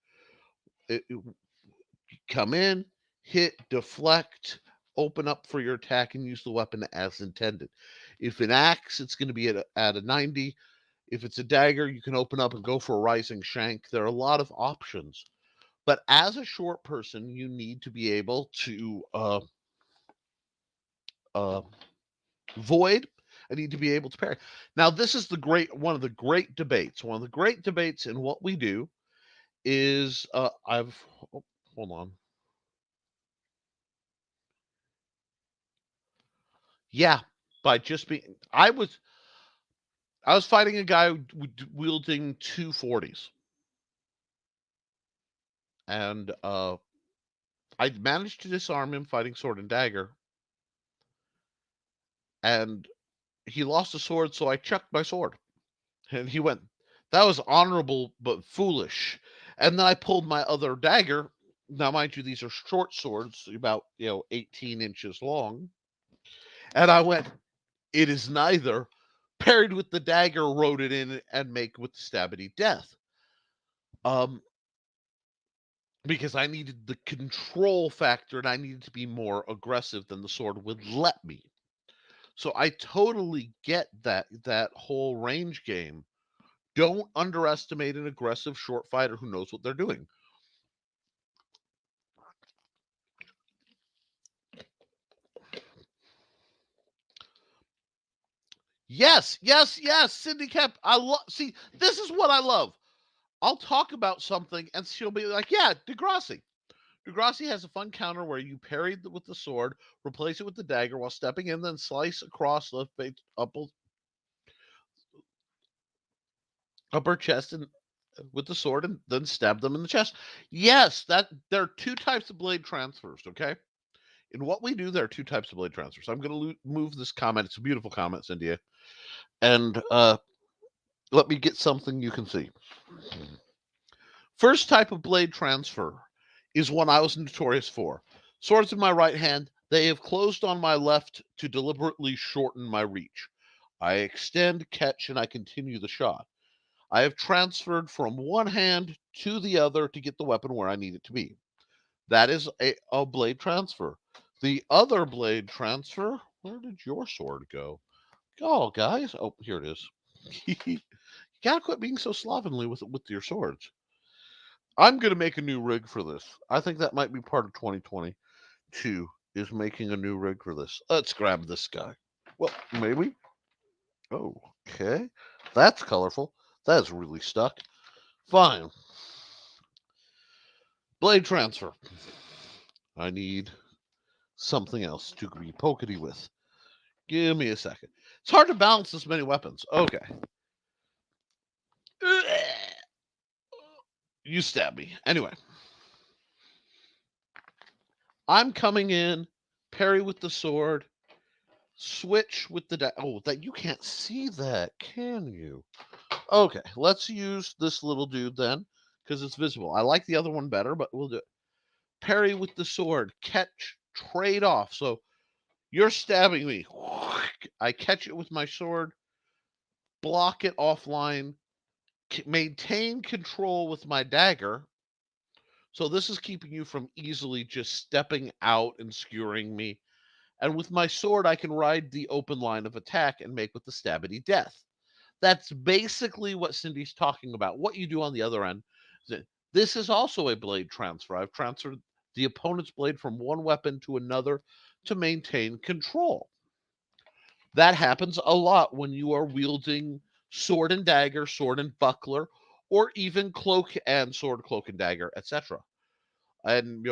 it come in, hit, deflect, open up for your attack, and use the weapon as intended. If an axe, it's going to be at a 90. If it's a dagger, you can open up and go for a rising shank. There are a lot of options. But as a short person, you need to be able to uh, void. I need to be able to parry. Now, this is one of the great debates. One of the great debates in what we do is hold on. Yeah, by just being I was fighting a guy wielding 240s, and I managed to disarm him fighting sword and dagger, and he lost a sword, so I chucked my sword. And he went, that was honorable but foolish. And then I pulled my other dagger. Now, mind you, these are short swords, about 18 inches long. And I went, it is neither. Parried with the dagger, wrote it in, and make with the stabity death. Um, because I needed the control factor and I needed to be more aggressive than the sword would let me. So I totally get that whole range game. Don't underestimate an aggressive short fighter who knows what they're doing. Yes, yes, yes. Cindy Kemp. I love. See, this is what I love. I'll talk about something, and she'll be like, "Yeah, Degrassi." Degrassi has a fun counter where you parry with the sword, replace it with the dagger while stepping in, then slice across the upper chest and with the sword, and then stab them in the chest. Yes, that there are two types of blade transfers. Okay, in what we do, there are two types of blade transfers. I'm going to move this comment. It's a beautiful comment, Cynthia, and let me get something you can see. First type of blade transfer is one I was notorious for. Swords in my right hand, they have closed on my left to deliberately shorten my reach. I extend, catch, and I continue the shot. I have transferred from one hand to the other to get the weapon where I need it to be. That is a blade transfer. The other blade transfer, where did your sword go? Oh, guys. Oh, here it is. You gotta quit being so slovenly with your swords. I'm gonna make a new rig for this. I think that might be part of 2022 is making a new rig for this. Let's grab this guy. Well, maybe. Oh, okay. That's colorful. That's really stuck. Fine. Blade transfer. I need something else to be pokety with. Give me a second. It's hard to balance this many weapons. Okay. You stab me. Anyway, I'm coming in, parry with the sword, switch with the oh, that you can't see that, can you? Okay, let's use this little dude then, because it's visible. I like the other one better, but we'll do it. Parry with the sword, catch, trade off. So you're stabbing me. I catch it with my sword, block it offline, maintain control with my dagger. So this is keeping you from easily just stepping out and skewering me. And with my sword, I can ride the open line of attack and make with the stabbity death. That's basically what Cindy's talking about. What you do on the other end. This is also a blade transfer. I've transferred the opponent's blade from one weapon to another to maintain control. That happens a lot when you are wielding sword and dagger, sword and buckler, or even cloak and sword, cloak and dagger, etc. And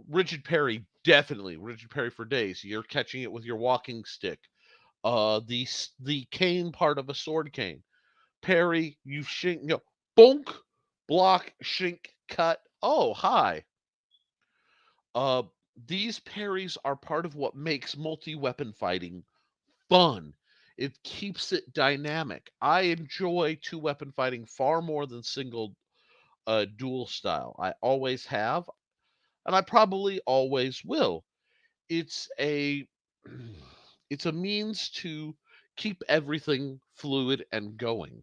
rigid parry, definitely rigid parry for days. You're catching it with your walking stick. The cane part of a sword cane. Parry, you shink, bonk, block, shink, cut. Oh, hi. Uh, these parries are part of what makes multi-weapon fighting fun. It keeps it dynamic. I enjoy two-weapon fighting far more than single dual style. I always have, and I probably always will. It's a it's a means to keep everything fluid and going.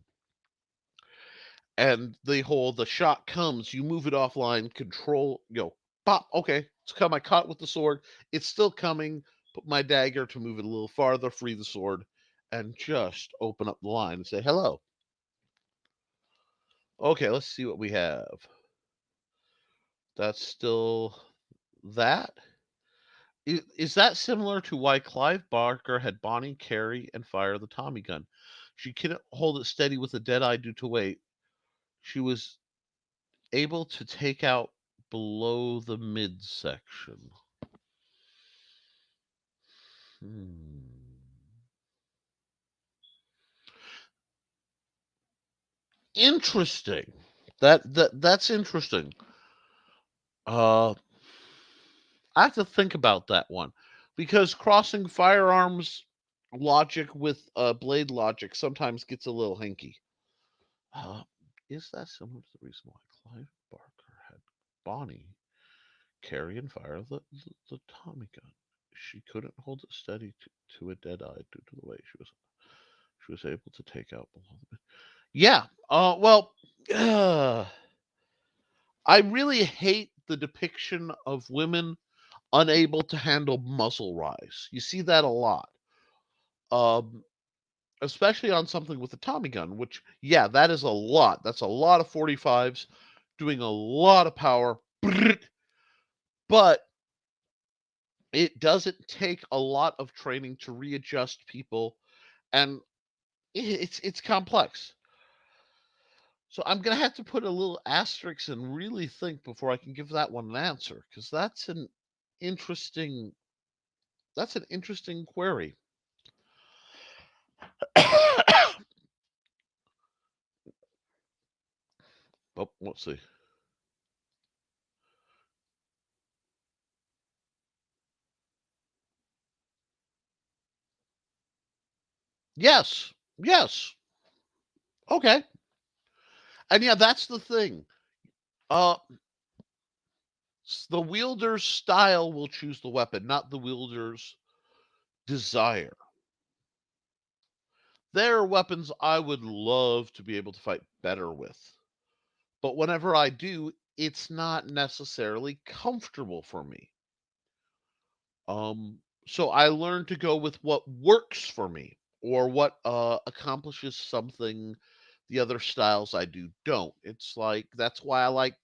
And the shot comes, you move it offline, control, pop, okay, it's come, I caught with the sword, it's still coming, put my dagger to move it a little farther, free the sword, and just open up the line and say hello. Okay, let's see what we have. That's still that. Is that similar to why Clive Barker had Bonnie carry and fire the Tommy gun? She couldn't hold it steady with a dead eye due to weight. She was able to take out below the midsection. Hmm. Interesting. That's interesting. Uh, I have to think about that one because crossing firearms logic with blade logic sometimes gets a little hinky. Uh, is that similar to the reason why Clive Barker had Bonnie carry and fire the Tommy gun? She couldn't hold it steady to a dead eye due to the way she was able to take out below the. Yeah. Well, uh, I really hate the depiction of women unable to handle muzzle rise. You see that a lot. Um, Especially on something with a Tommy gun, which, yeah, that is a lot. That's a lot of 45s doing a lot of power. But it doesn't take a lot of training to readjust people, and it's complex. So I'm gonna have to put a little asterisk and really think before I can give that one an answer, because interesting that's an interesting query. Oh, let's see. Yes, yes, okay, and yeah, that's the thing. Uh, the wielder's style will choose the weapon, not the wielder's desire. There are weapons I would love to be able to fight better with, but whenever I do, it's not necessarily comfortable for me. Um, so I learned to go with what works for me or what accomplishes something the other styles I do don't. It's like that's why I like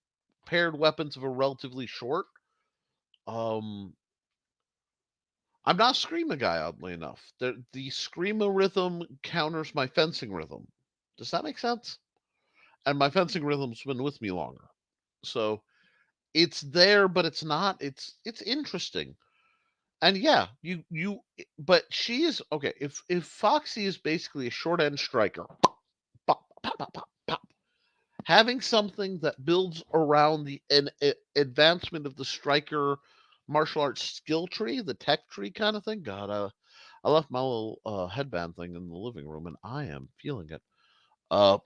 paired weapons that are relatively short. Um, I'm not a screamer guy, oddly enough. The screamer rhythm counters my fencing rhythm. Does that make sense? And my fencing rhythm's been with me longer, so it's there, but it's not. It's interesting. And yeah, but she is okay. If Foxy is basically a short end striker, pop, pop, pop, pop, pop, having something that builds around the advancement of the striker martial arts skill tree, the tech tree kind of thing. God, I left my little headband thing in the living room, and I am feeling it. Uh,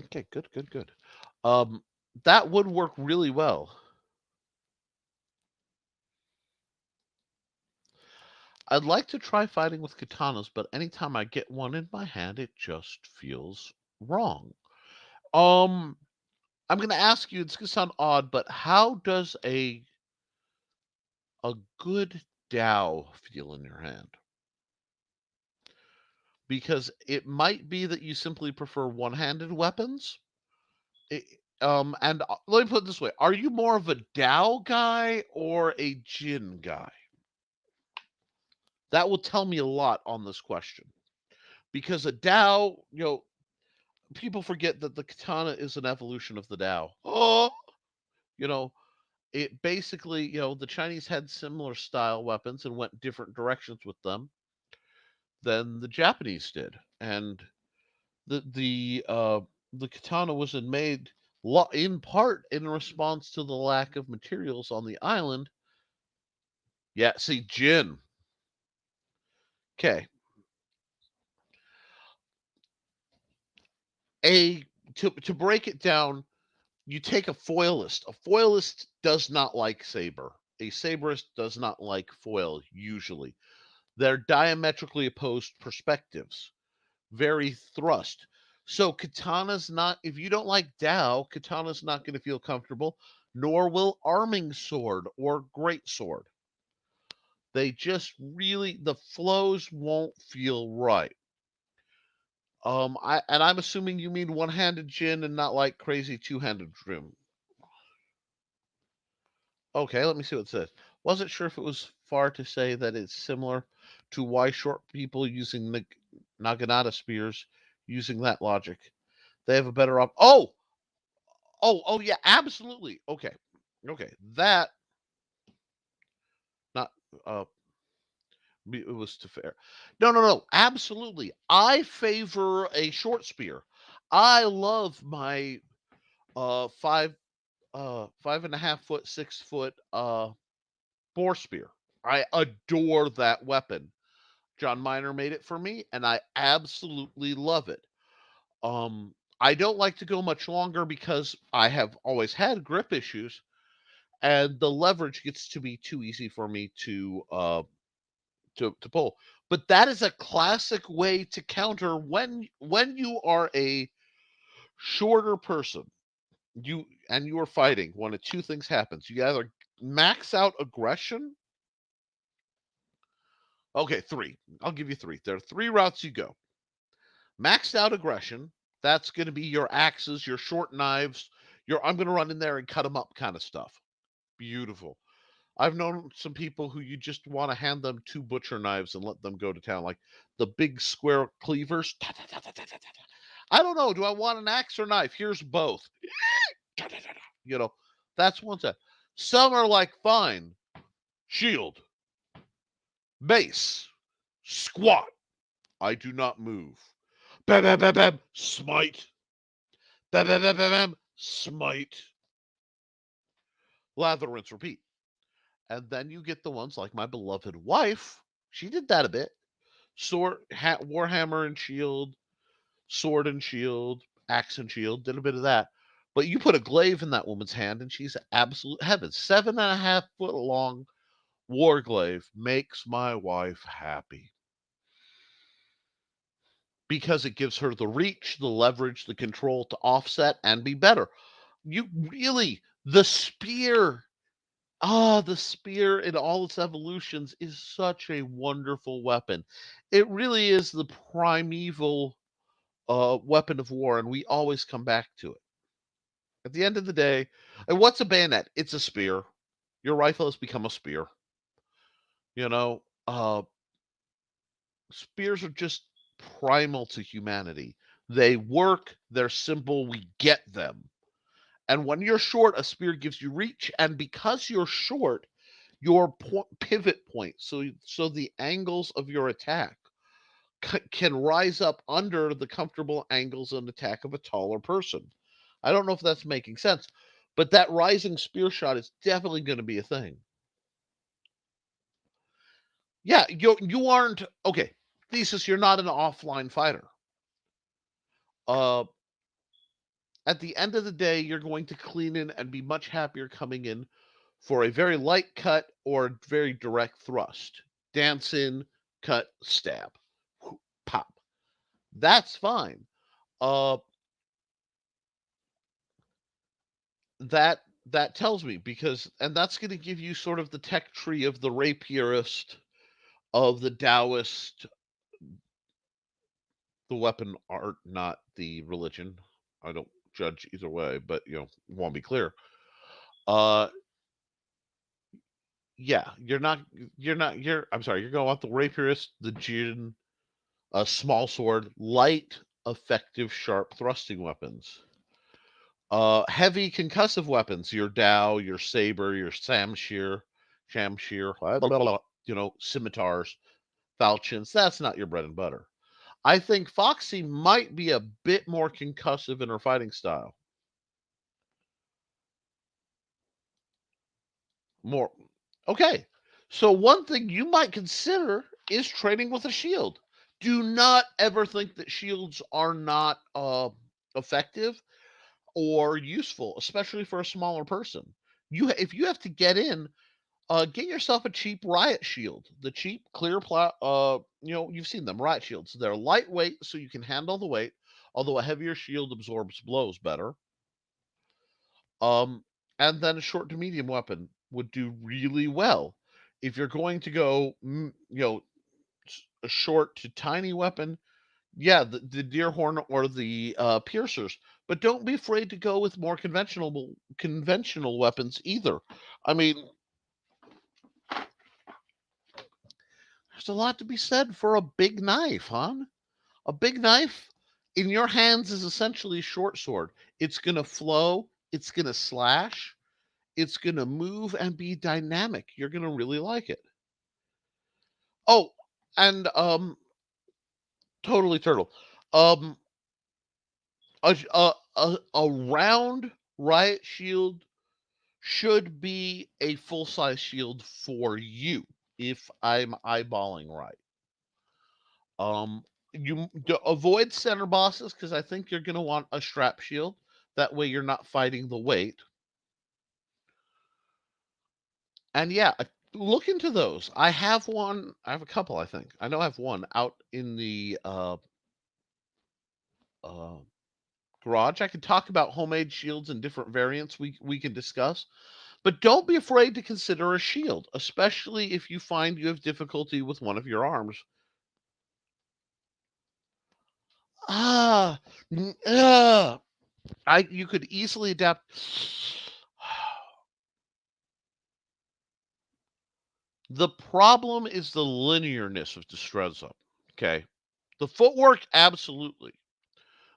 okay, good, good, good. Um, that would work really well. I'd like to try fighting with katanas, but anytime I get one in my hand, it just feels wrong. Um, I'm gonna ask you. It's gonna sound odd, but how does a good Dao feel in your hand? Because it might be that you simply prefer one-handed weapons. It, and let me put it this way: Are you more of a Dao guy or a Jin guy? That will tell me a lot on this question. Because a Dao, people forget that the katana is an evolution of the Dao. Oh, you know, it basically, the Chinese had similar style weapons and went different directions with them than the Japanese did. And the katana was made in part in response to the lack of materials on the island. Yeah, see, Jin. Okay, a to break it down, you take a foilist. A foilist does not like saber. A saberist does not like foil usually. They're diametrically opposed perspectives, very thrust. So katana's not, if you don't like Dao, katana's not going to feel comfortable, nor will arming sword or great sword. They just really, the flows won't feel right. I'm assuming you mean one-handed Jin and not like crazy two-handed Jin. Okay, let me see what it says. Wasn't sure if it was far to say that it's similar to why short people using Naginata spears using that logic. They have a better op. Oh, yeah, absolutely. Okay, okay, that not uh, it was too fair. No, no, no, absolutely. I favor a short spear. I love my 5.5 foot, 6 foot boar spear. I adore that weapon. John Miner made it for me, and I absolutely love it. I don't like to go much longer because I have always had grip issues, and the leverage gets to be too easy for me to pull. But that is a classic way to counter when you are a shorter person. You are fighting. One of two things happens. You either max out aggression. Okay, three. I'll give you three. There are three routes you go. Maxed out aggression. That's going to be your axes, your short knives, your I'm going to run in there and cut them up kind of stuff. Beautiful. I've known some people who you just want to hand them 2 butcher knives and let them go to town, like the big square cleavers. Ta, ta, ta, ta, ta, ta, ta. I don't know. Do I want an axe or knife? Here's both. Ta, ta, ta, ta. You know, that's one set. Some are like, fine, shield, mace, squat. I do not move. Bam, bam, bam, bam, smite. Bam, bam, bam, bam, bam, smite. Lather, rinse, repeat. And then you get the ones like my beloved wife. She did that a bit. Warhammer and shield, sword and shield, axe and shield, did a bit of that. But you put a glaive in that woman's hand and she's absolute heaven. 7.5 foot long war glaive makes my wife happy. Because it gives her the reach, the leverage, the control to offset and be better. The spear. The spear in all its evolutions is such a wonderful weapon. It really is the primeval weapon of war, and we always come back to it. At the end of the day, and what's a bayonet? It's a spear. Your rifle has become a spear. You know, spears are just primal to humanity. They work, they're simple, we get them. And when you're short, a spear gives you reach, and because you're short, your pivot point, so the angles of your attack can rise up under the comfortable angles of an attack of a taller person. I don't know if that's making sense, but that rising spear shot is definitely going to be a thing. Yeah, you aren't okay. Thesis, you're not an offline fighter. Uh, at the end of the day, you're going to clean in and be much happier coming in for a very light cut or a very direct thrust. Dance in, cut, stab, pop. That's fine. Uh, that tells me because, and that's going to give you sort of the tech tree of the rapierist, of the Taoist, the weapon art, not the religion. I don't judge either way, but want to be clear. Uh, yeah, I'm sorry, you're going off the rapierist, the Jin, a small sword, light, effective, sharp thrusting weapons. Heavy concussive weapons, your Dao, your saber, your shamshir, scimitars, falchions. That's not your bread and butter. I think Foxy might be a bit more concussive in her fighting style. More. Okay. So one thing you might consider is training with a shield. Do not ever think that shields are not effective or useful, especially for a smaller person. If you have to get in, get yourself a cheap riot shield. The cheap clear you've seen them, riot shields. They're lightweight, so you can handle the weight. Although a heavier shield absorbs blows better. And then a short to medium weapon would do really well. If you're going to go, a short to tiny weapon, yeah, the deer horn or the piercers, but don't be afraid to go with more conventional weapons either. I mean, there's a lot to be said for a big knife, hon. A big knife in your hands is essentially a short sword. It's going to flow, it's going to slash, it's going to move and be dynamic. You're going to really like it. Oh, and totally turtle. Um a round riot shield should be a full-size shield for you if I'm eyeballing right. You avoid center bosses because I think you're going to want a strap shield. That way you're not fighting the weight. And yeah, look into those. I have one. I have a couple. I think I know I have one out in the uh, garage. I can talk about homemade shields and different variants we can discuss. But don't be afraid to consider a shield, especially if you find you have difficulty with one of your arms. Ah, you could easily adapt. The problem is the linearness of Destrezza. Okay. The footwork, absolutely.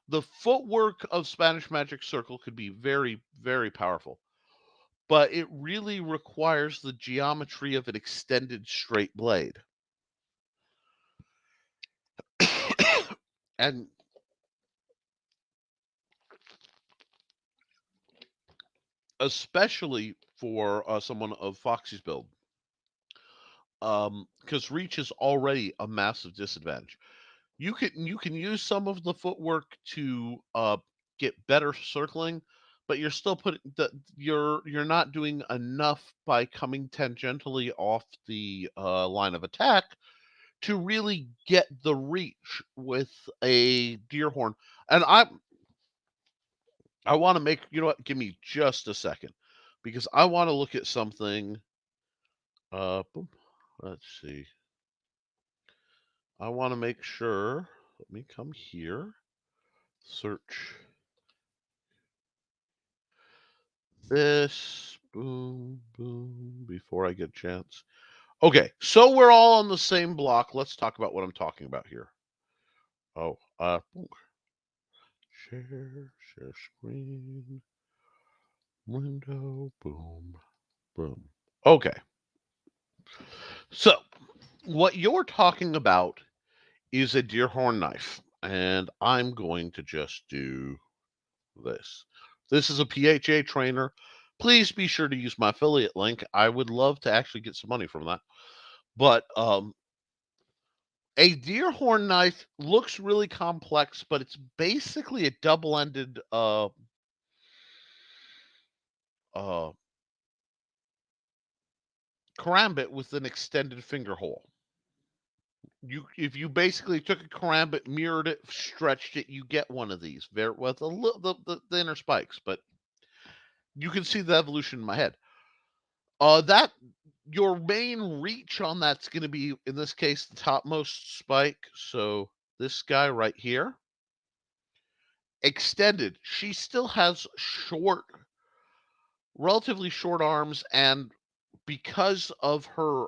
The footwork of Spanish Magic Circle could be very, very powerful, but it really requires the geometry of an extended straight blade. And especially for someone of Foxy's build, because reach is already a massive disadvantage. You can use some of the footwork to get better circling, but you're still putting you're not doing enough by coming tangentially off the line of attack to really get the reach with a deer horn. And I want to make, you know what? Give me just a second, because I want to look at something. Boom. Let's see. I want to make sure. Let me come here. Search this. Boom, boom. Before I get a chance. Okay, so we're all on the same block. Let's talk about what I'm talking about here. Oh, boom. Share screen, window, boom, boom. Okay, so what you're talking about is a deer horn knife, and I'm going to just do this. This is a PHA trainer. Please be sure to use my affiliate link. I would love to actually get some money from that. But a deer horn knife looks really complex, but it's basically a double-ended uh, karambit with an extended finger hole. If you basically took a karambit, mirrored it, stretched it, you get one of these. Very with a little the inner spikes, but you can see the evolution in my head. That your main reach on that's going to be, in this case, the topmost spike. So this guy right here, extended. She still has relatively short arms, and because of her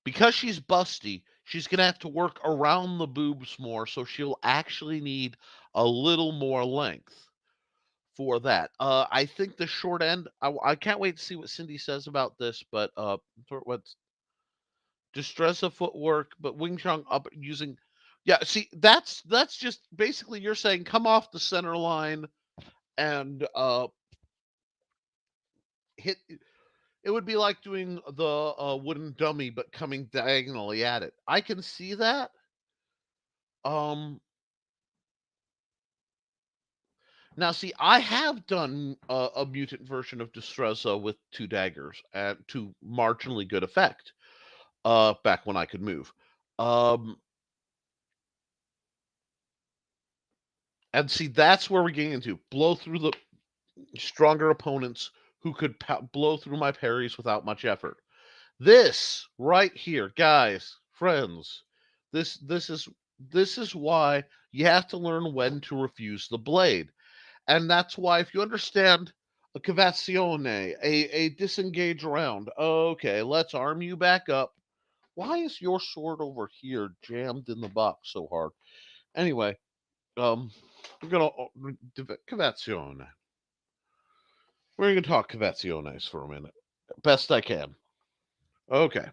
because she's busty, she's gonna have to work around the boobs more, so she'll actually need a little more length for that. I think the short end. I can't wait to see what Cindy says about this, but what's Distressa footwork, but Wing Chun up using. Yeah, see, that's just basically you're saying come off the center line and hit. It would be like doing the wooden dummy, but coming diagonally at it. I can see that. Um, Now, see, I have done a mutant version of Distressa with two daggers to marginally good effect. Back when I could move. Um, and see, that's where we're getting into blow through the stronger opponents who could blow through my parries without much effort. This right here, guys, friends, this is why you have to learn when to refuse the blade. And that's why if you understand a cavazione, a disengage round, okay, let's arm you back up. Why is your sword over here jammed in the box so hard? Anyway, we're gonna cavazione. We're gonna talk cavaziones for a minute, best I can. Okay,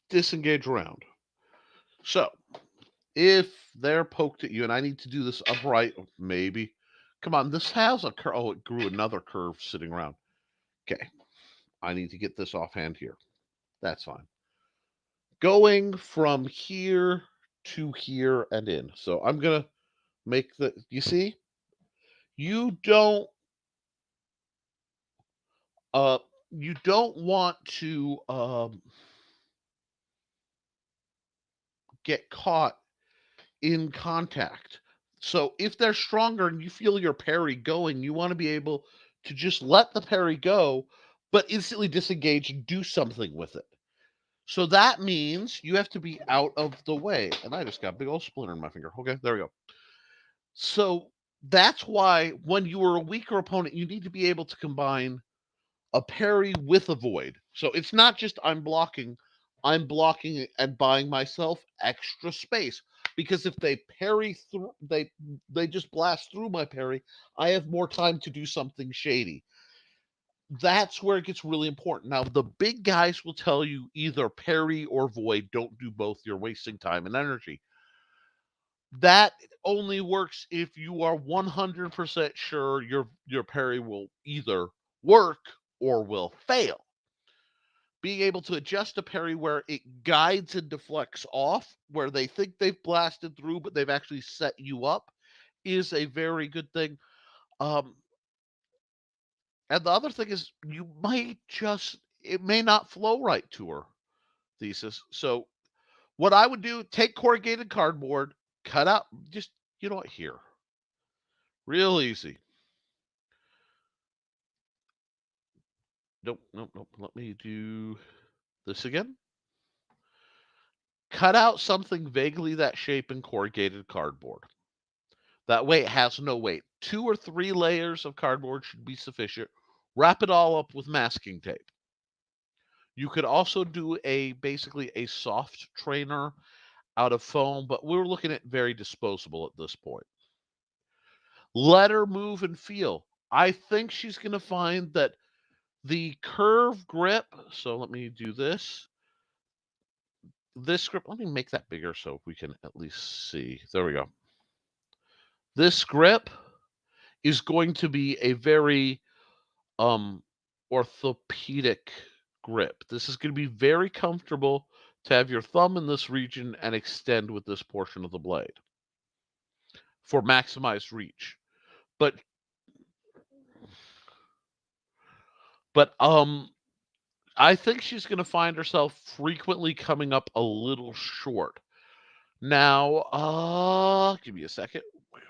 disengage round. So if they're poked at you, and I need to do this upright, maybe. Come on, this has a curve. Oh, it grew another curve sitting around. Okay, I need to get this offhand here. That's fine. Going from here to here and in. So I'm gonna make you see, you don't uh you don't want to get caught in contact. So if they're stronger and you feel your parry going, you want to be able to just let the parry go, but instantly disengage and do something with it. So that means you have to be out of the way. And I just got a big old splinter in my finger. Okay, there we go. So that's why when you are a weaker opponent, you need to be able to combine a parry with a void. So it's not just I'm blocking and buying myself extra space, because if they parry through, they just blast through my parry, I have more time to do something shady. That's where it gets really important. Now, the big guys will tell you either parry or void. Don't do both. You're wasting time and energy. That only works if you are 100% sure your parry will either work or will fail. Being able to adjust a parry where it guides and deflects off, where they think they've blasted through, but they've actually set you up, is a very good thing. Um, and the other thing is, you might just, it may not flow right to her, Thesis. So, what I would do, take corrugated cardboard, cut out, just, you know what, here. Real easy. Nope, nope, nope. Let me do this again. Cut out something vaguely that shape in corrugated cardboard. That way it has no weight. 2 or 3 layers of cardboard should be sufficient. Wrap it all up with masking tape. You could also do basically a soft trainer out of foam, but we're looking at very disposable at this point. Let her move and feel. I think she's going to find that the curve grip, so let me do this. This grip, let me make that bigger so we can at least see. There we go. This grip is going to be a very orthopedic grip. This is going to be very comfortable to have your thumb in this region and extend with this portion of the blade for maximized reach. But I think she's going to find herself frequently coming up a little short. Now, give me a second. If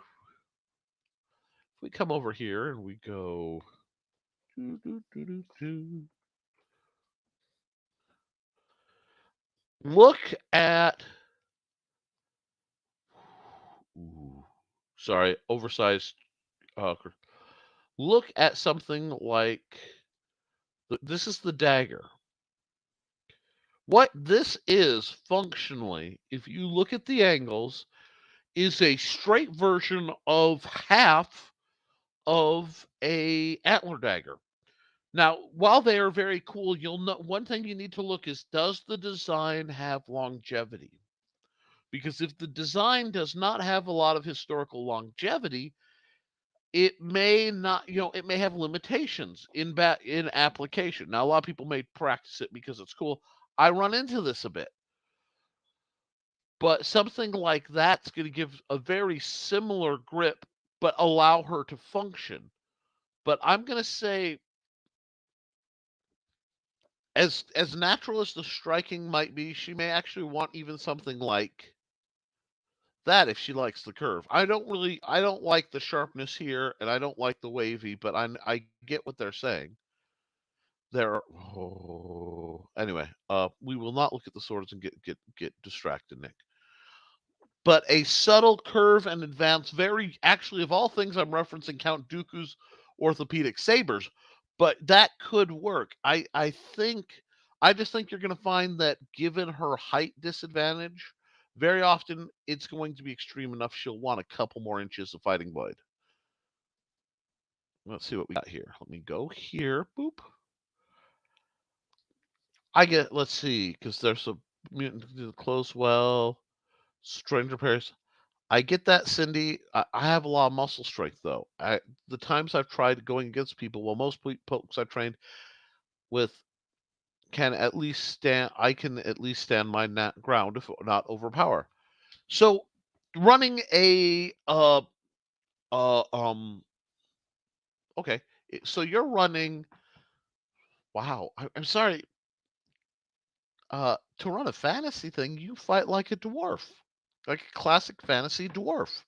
we come over here and we go look at, sorry, oversized. Look at something like, this is the dagger. What this is functionally, if you look at the angles, is a straight version of half of a antler dagger. Now, while they are very cool, you'll know one thing you need to look is, does the design have longevity? Because if the design does not have a lot of historical longevity, it may not, it may have limitations in application. Now, a lot of people may practice it because it's cool. I run into this a bit. But something like that's going to give a very similar grip, but allow her to function. But I'm going to say, as natural as the striking might be, she may actually want even something like that if she likes the curve. I don't like the sharpness here, and I don't like the wavy, but I get what they're saying. Anyway, we will not look at the swords and get distracted, Nick. But a subtle curve and advance, very actually, of all things, I'm referencing Count Dooku's orthopedic sabers, but that could work. I just think you're going to find that, given her height disadvantage, very often it's going to be extreme enough she'll want a couple more inches of fighting blade. Let's see what we got here. Let me go here. Boop. Let's see, because there's a mutant close well, stranger pairs. I get that, Cindy. I have a lot of muscle strength, though. The times I've tried going against people, well, most folks I've trained with can at least stand. I can at least stand my ground, if not overpower. So, running okay. So you're running. Wow, I'm sorry. To run a fantasy thing, you fight like a dwarf, like a classic fantasy dwarf.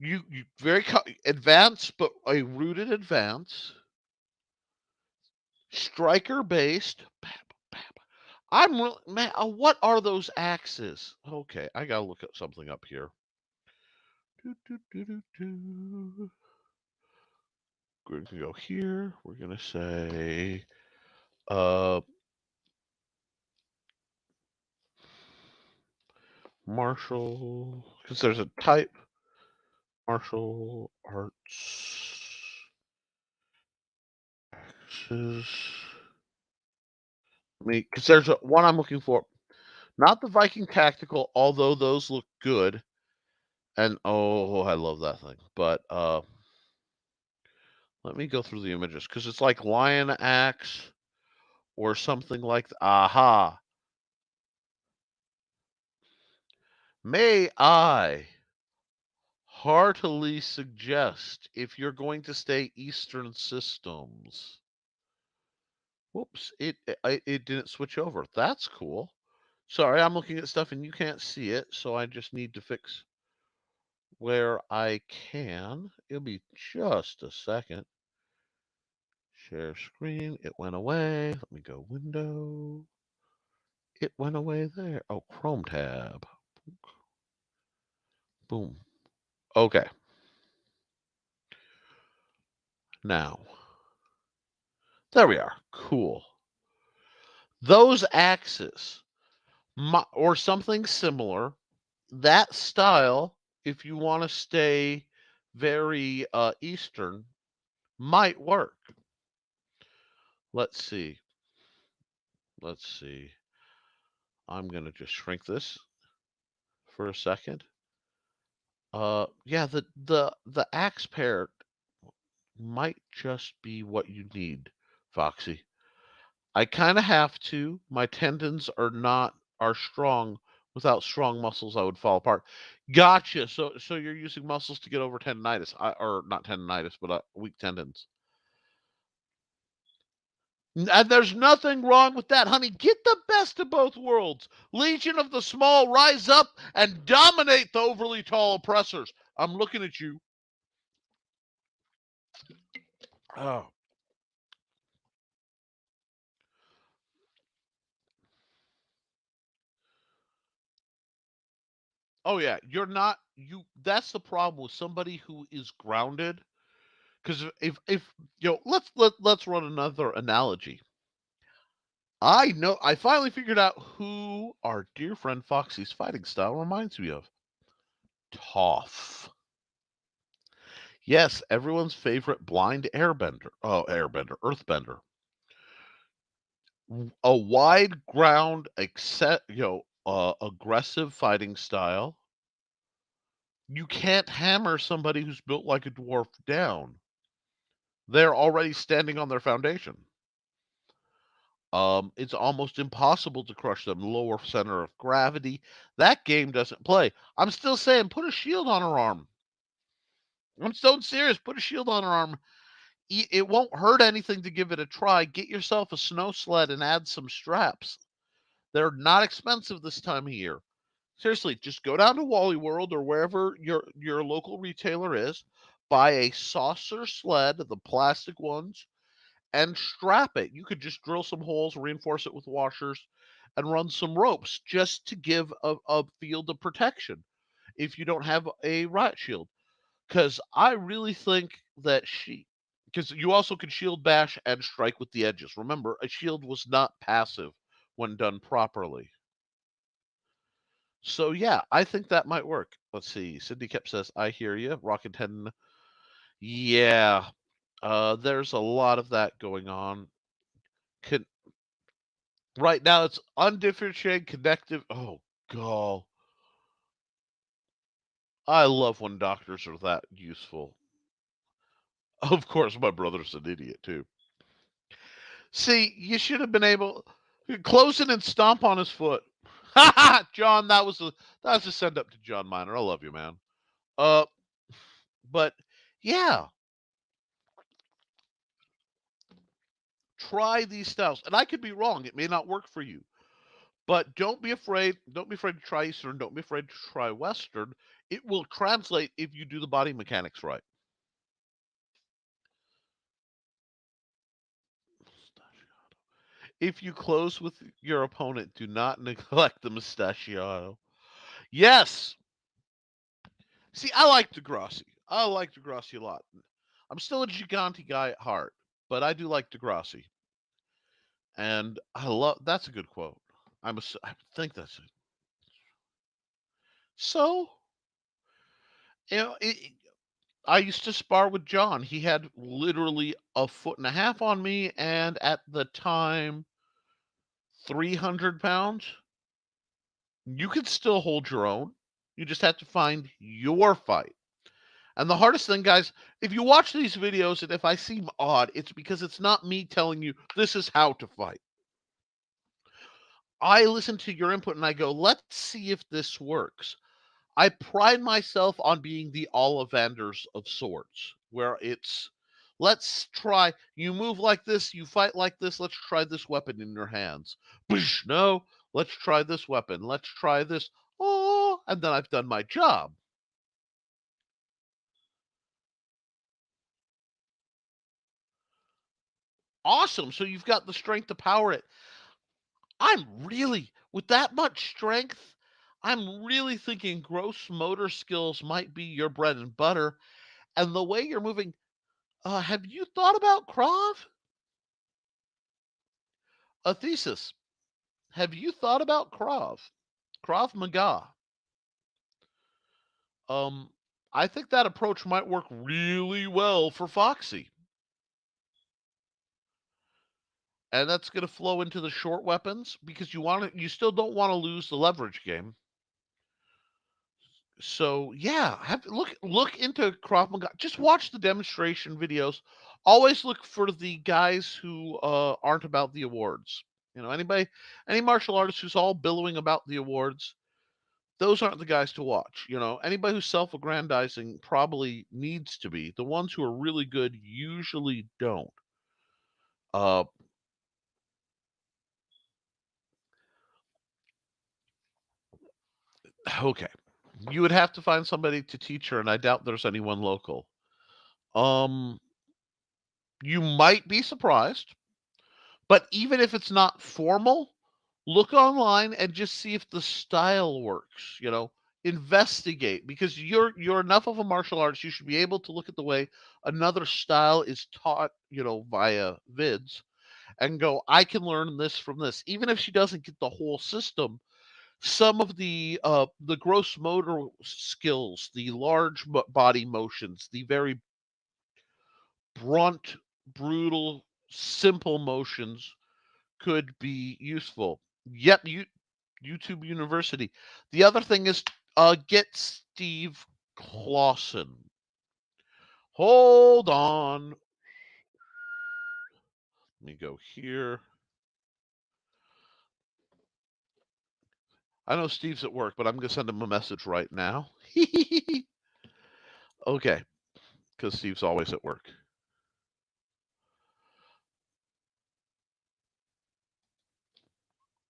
You very advanced, but a rooted advance. Striker based. I'm really, man. What are those axes? Okay, I gotta look up something up here. we're gonna go here. We're gonna say martial, because there's a type, martial arts axes. Because there's one I'm looking for, not the Viking Tactical, although those look good. And oh, I love that thing. But let me go through the images because it's like Lion Axe or something like aha. May I heartily suggest, if you're going to stay Eastern Systems. Whoops, it didn't switch over. That's cool. Sorry, I'm looking at stuff and you can't see it, so I just need to fix where I can. It'll be just a second. Share screen. It went away. Let me go window. It went away there. Oh, Chrome tab. Boom. Okay. Now, there we are. Cool. Those axes, or something similar, that style, if you want to stay very Eastern, might work. Let's see. Let's see. I'm going to just shrink this for a second. Yeah, the axe pair might just be what you need, Foxy. I kind of have to. My tendons are strong. Without strong muscles, I would fall apart. Gotcha. So you're using muscles to get over tendonitis, or not tendonitis, but weak tendons. And there's nothing wrong with that, honey. Get the best of both worlds. Legion of the Small, rise up and dominate the overly tall oppressors. I'm looking at you. Oh. Oh yeah, you're not you that's the problem with somebody who is grounded. Because if let's run another analogy. I finally figured out who our dear friend Foxy's fighting style reminds me of. Toph. Yes, everyone's favorite blind airbender. Oh, airbender, earthbender. A wide ground, aggressive fighting style. You can't hammer somebody who's built like a dwarf down. They're already standing on their foundation. It's almost impossible to crush them. Lower center of gravity. That game doesn't play. I'm still saying, put a shield on her arm. I'm so serious. Put a shield on her arm. It won't hurt anything to give it a try. Get yourself a snow sled and add some straps. They're not expensive this time of year. Seriously, just go down to Wally World or wherever your local retailer is. Buy a saucer sled, the plastic ones, and strap it. You could just drill some holes, reinforce it with washers, and run some ropes just to give a field of protection if you don't have a riot shield. Because I really think that because you also can shield bash and strike with the edges. Remember, a shield was not passive when done properly. So yeah, I think that might work. Let's see. Cindy Kep says, "I hear you." Rocket 10. Yeah, there's a lot of that going on. Can, Right now, it's undifferentiated connective. Oh, God. I love when doctors are that useful. Of course, my brother's an idiot, too. See, you should have been able close it and stomp on his foot. Ha ha! John, that was a send up to John Miner. I love you, man. Uh, but yeah, try these styles. And I could be wrong. It may not work for you. But don't be afraid. Don't be afraid to try Eastern. Don't be afraid to try Western. It will translate if you do the body mechanics right. If you close with your opponent, do not neglect the mustachio. Yes. See, I like Degrassi. I like Degrassi a lot. I'm still a Gigante guy at heart, but I do like Degrassi, and I love. That's a good quote. I think that's it. So you know, I used to spar with John. He had literally a foot and a half on me, and at the time, 300 pounds. You could still hold your own. You just have to find your fight. And the hardest thing, guys, if you watch these videos and if I seem odd, it's because it's not me telling you this is how to fight. I listen to your input and I go, let's see if this works. I pride myself on being the Ollivanders of swords, where it's let's try, you move like this, you fight like this, let's try this weapon in your hands. No, let's try this weapon, let's try this. Oh, and then I've done my job. Awesome. So you've got the strength to power it. With that much strength, I'm really thinking gross motor skills might be your bread and butter. And the way you're moving, have you thought about Krav? A thesis. Have you thought about Krav? Krav Maga. Um, I think that approach might work really well for Foxy. And that's going to flow into the short weapons because you still don't want to lose the leverage game. So yeah, look into Krav Maga. Just watch the demonstration videos. Always look for the guys who aren't about the awards. Any martial artist who's all billowing about the awards, those aren't the guys to watch. Anybody who's self-aggrandizing probably needs to be. The ones who are really good usually don't. Uh, okay, you would have to find somebody to teach her, and I doubt there's anyone local. Um, you might be surprised. But even if it's not formal, look online and just see if the style works, investigate because you're enough of a martial artist you should be able to look at the way another style is taught, via vids and go I can learn this from this. Even if she doesn't get the whole system, some of the gross motor skills, the large body motions, the very brunt, brutal, simple motions could be useful. Yep, YouTube University. The other thing is get Steve Clausen. Hold on. Let me go here. I know Steve's at work, but I'm going to send him a message right now. Okay, because Steve's always at work.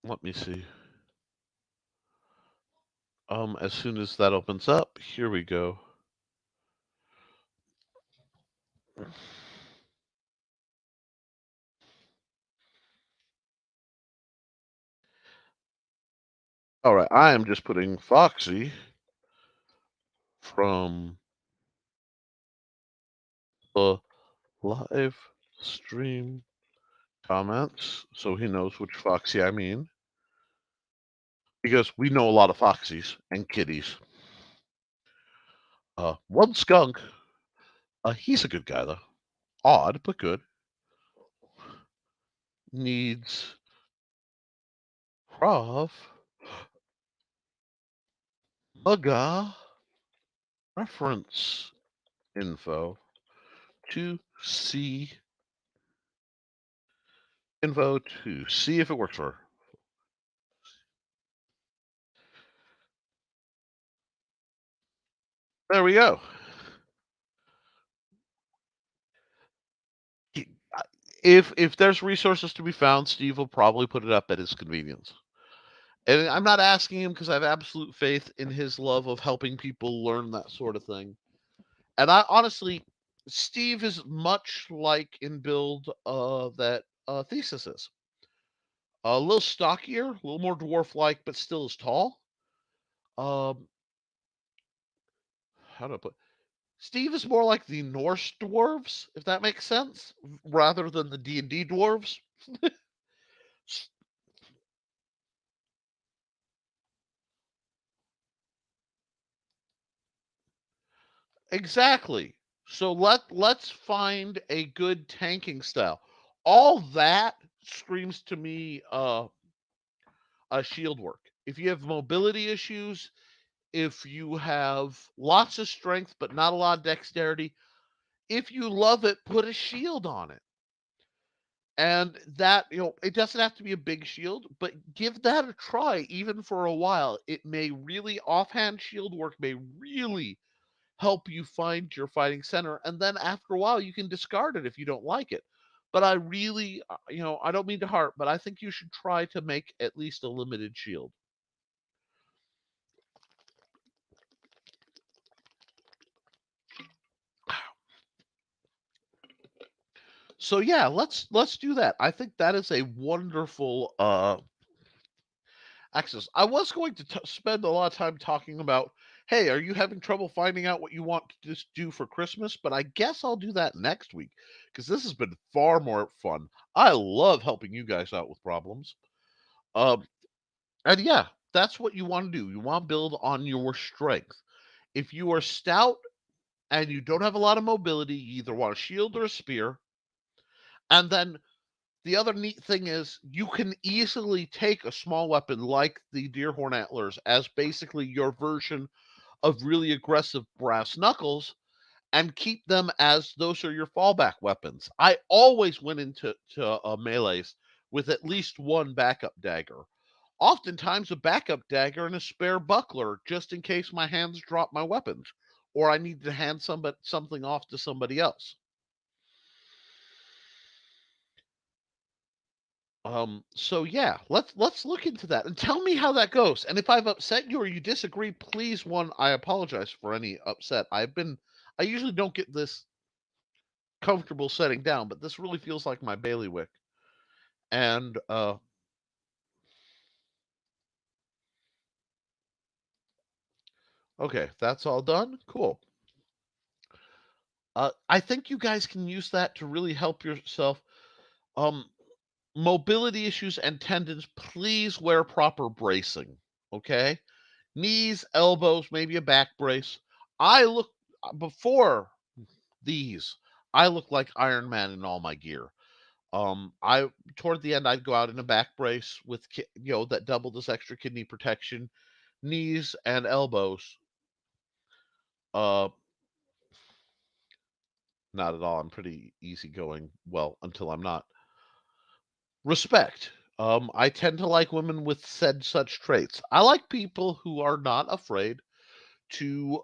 Let me see. As soon as that opens up, here we go. All right, I am just putting Foxy from the live stream comments so he knows which Foxy I mean. Because we know a lot of Foxies and kitties. One skunk. He's a good guy though. Odd, but good. Needs Krav Maga reference info to see if it works for her. There we go. If there's resources to be found, Steve will probably put it up at his convenience. And I'm not asking him because I have absolute faith in his love of helping people learn that sort of thing. And I honestly, Steve is much like in build that Thesis is. A little stockier, a little more dwarf-like, but still as tall. Um, how do I put? Steve is more like the Norse dwarves, if that makes sense, rather than the D&D dwarves. Exactly. So let's find a good tanking style. All that screams to me shield work. If you have mobility issues, if you have lots of strength but not a lot of dexterity, if you love it, put a shield on it. And that, it doesn't have to be a big shield, but give that a try even for a while. It may really, offhand shield work may really help you find your fighting center. And then after a while, you can discard it if you don't like it. But I really, I don't mean to harp, but I think you should try to make at least a limited shield. So yeah, let's do that. I think that is a wonderful access. I was going to spend a lot of time talking about, hey, are you having trouble finding out what you want to just do for Christmas? But I guess I'll do that next week because this has been far more fun. I love helping you guys out with problems. Um, and yeah, that's what you want to do. You want to build on your strength. If you are stout and you don't have a lot of mobility, you either want a shield or a spear. And then the other neat thing is you can easily take a small weapon like the Deerhorn Antlers as basically your version of really aggressive brass knuckles and keep them as those are your fallback weapons. I always went into melees with at least one backup dagger. Oftentimes a backup dagger and a spare buckler just in case my hands drop my weapons or I need to hand something off to somebody else. So yeah, let's look into that and tell me how that goes. And if I've upset you or you disagree, please, I apologize for any upset. I usually don't get this comfortable setting down, but this really feels like my bailiwick. And okay, that's all done. Cool. I think you guys can use that to really help yourself. Um, Mobility issues and tendons, please wear proper bracing. Okay, knees, elbows, maybe a back brace. I look before these. I look like Iron Man in all my gear. I toward the end, I'd go out in a back brace with that doubled as extra kidney protection, knees and elbows. Uh, Not at all. I'm pretty easygoing. Well, until I'm not. Respect. I tend to like women with said such traits. I like people who are not afraid to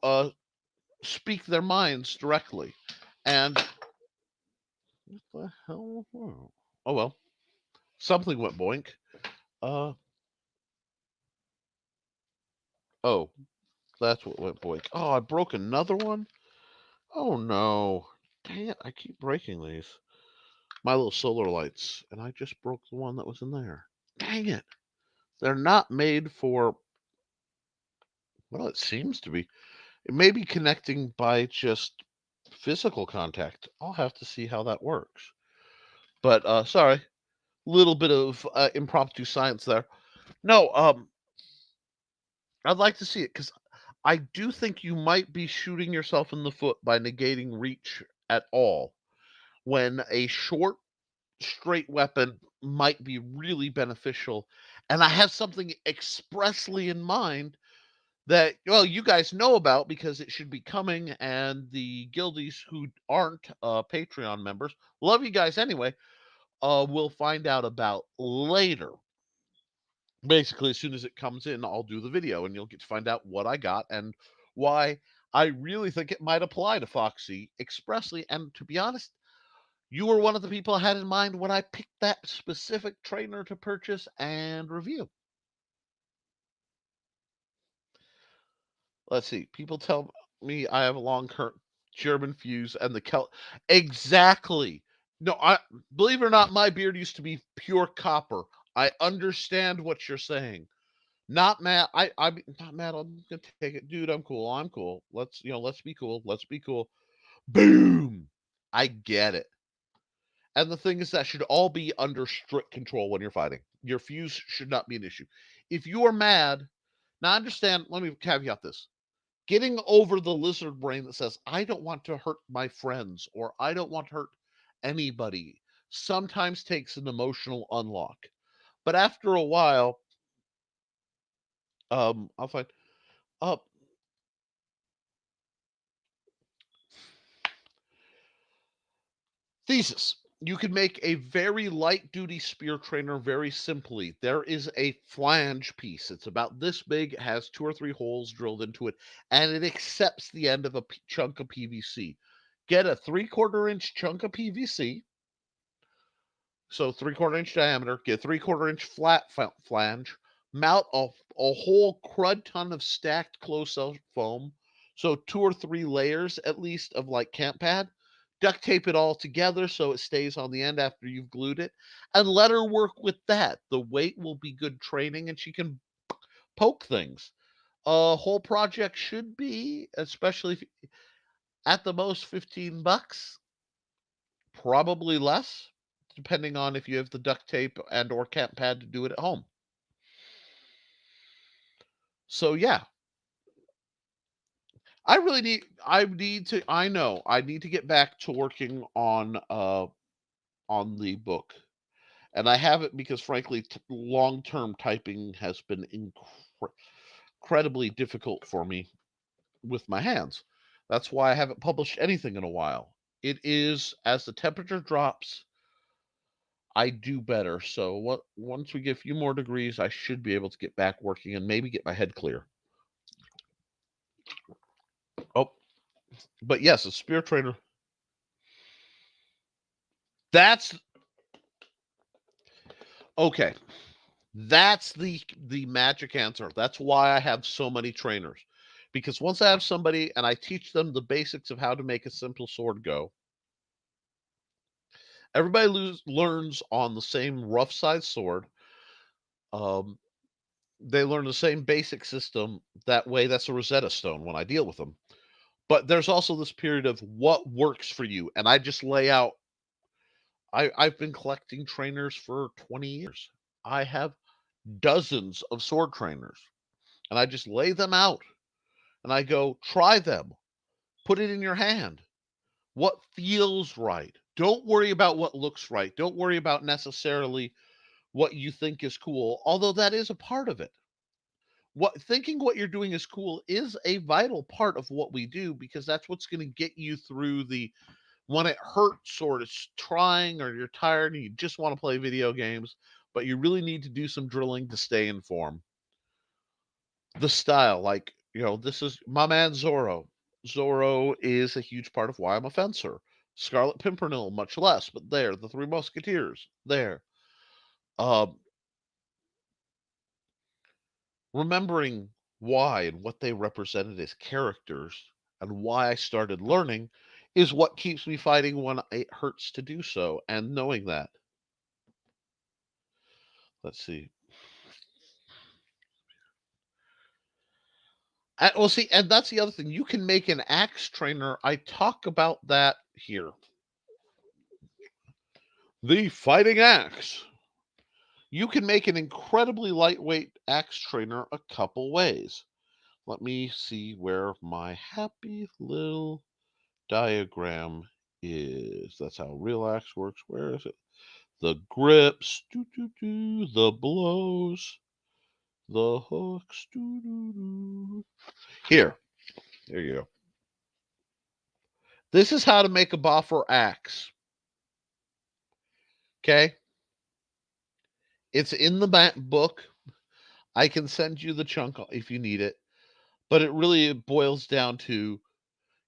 speak their minds directly. And what the hell? Oh well, something went boink. Uh oh, that's what went boink. Oh, I broke another one. Oh no, dang it! I keep breaking these. My little solar lights, and I just broke the one that was in there. Dang it! They're not made for. Well, it seems to be. It may be connecting by just physical contact. I'll have to see how that works. But sorry, little bit of impromptu science there. No, I'd like to see it because I do think you might be shooting yourself in the foot by negating reach at all when a short, straight weapon might be really beneficial. And I have something expressly in mind that, well, you guys know about because it should be coming, and the guildies who aren't Patreon members, love you guys anyway, will find out about later. Basically, as soon as it comes in, I'll do the video and you'll get to find out what I got and why I really think it might apply to Foxy expressly. And to be honest, you were one of the people I had in mind when I picked that specific trainer to purchase and review. Let's see. People tell me I have a long current German fuse and the Celt. Exactly. No, I believe it or not, my beard used to be pure copper. I understand what you're saying. Not mad. I'm not mad. I'm gonna take it, dude. I'm cool. I'm cool. Let's be cool. Let's be cool. Boom. I get it. And the thing is, that should all be under strict control when you're fighting. Your fuse should not be an issue. If you are mad, now understand. Let me caveat this: getting over the lizard brain that says, I don't want to hurt my friends or I don't want to hurt anybody sometimes takes an emotional unlock. But after a while, I'll find uh, thesis. You can make a very light duty spear trainer very simply. There is a flange piece. It's about this big, has 2 or 3 holes drilled into it, and it accepts the end of a chunk of PVC. Get a 3/4 inch chunk of PVC, so 3/4 inch diameter, get a 3/4 inch flat flange, mount a whole crud ton of stacked closed cell foam, so 2 or 3 layers at least of like camp pad, duct tape it all together so it stays on the end after you've glued it, and let her work with that. The weight will be good training and she can poke things. A whole project should be, especially if, at the most, $15, probably less, depending on if you have the duct tape and or camp pad to do it at home. So yeah, I need to get back to working on the book. And I haven't because frankly long-term typing has been incredibly difficult for me with my hands. That's why I haven't published anything in a while. It is, as the temperature drops, I do better. So once we get a few more degrees, I should be able to get back working and maybe get my head clear. Oh, but yes, a spear trainer. That's okay. That's the magic answer. That's why I have so many trainers. Because once I have somebody and I teach them the basics of how to make a simple sword go, everybody learns on the same rough size sword. Um, they learn the same basic system. That way, that's a Rosetta Stone when I deal with them. But there's also this period of what works for you, and I just lay out. I've been collecting trainers for 20 years. I have dozens of sword trainers, and I just lay them out, and I go, try them, put it in your hand. What feels right? Don't worry about what looks right. Don't worry about necessarily what you think is cool, although that is a part of it. What you're doing is cool is a vital part of what we do because that's what's going to get you through the when it hurts or it's trying or you're tired and you just want to play video games, but you really need to do some drilling to stay in form. The style, like, this is my man Zorro. Zorro is a huge part of why I'm a fencer. Scarlet Pimpernel, much less, but there, the Three Musketeers, there. Um, remembering why and what they represented as characters and why I started learning is what keeps me fighting when it hurts to do so. And knowing that, let's see. Well, see, and that's the other thing. You can make an axe trainer. I talk about that here. The fighting axe. You can make an incredibly lightweight axe trainer a couple ways. Let me see where my happy little diagram is. That's how real axe works. Where is it? The grips, the blows, the hooks. Here, there you go. This is how to make a boffer axe. Okay, it's in the book. I can send you the chunk if you need it, but it really boils down to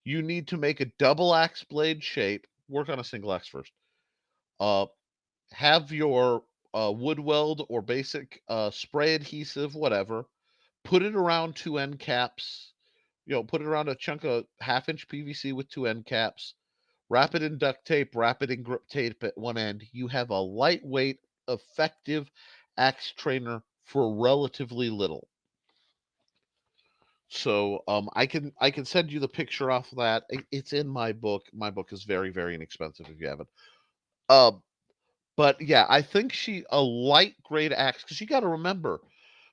you need to make a double axe blade shape. Work on a single axe first. Uh, have your wood weld or basic spray adhesive, whatever. Put it around 2 end caps. Put it around a chunk of 1/2 inch PVC with 2 end caps. Wrap it in duct tape. Wrap it in grip tape at one end. You have a lightweight, effective axe trainer for relatively little. So I can send you the picture off of that. It's in my book. My book is very, very inexpensive if you haven't. Um, but yeah, I think she a light grade axe, because you got to remember,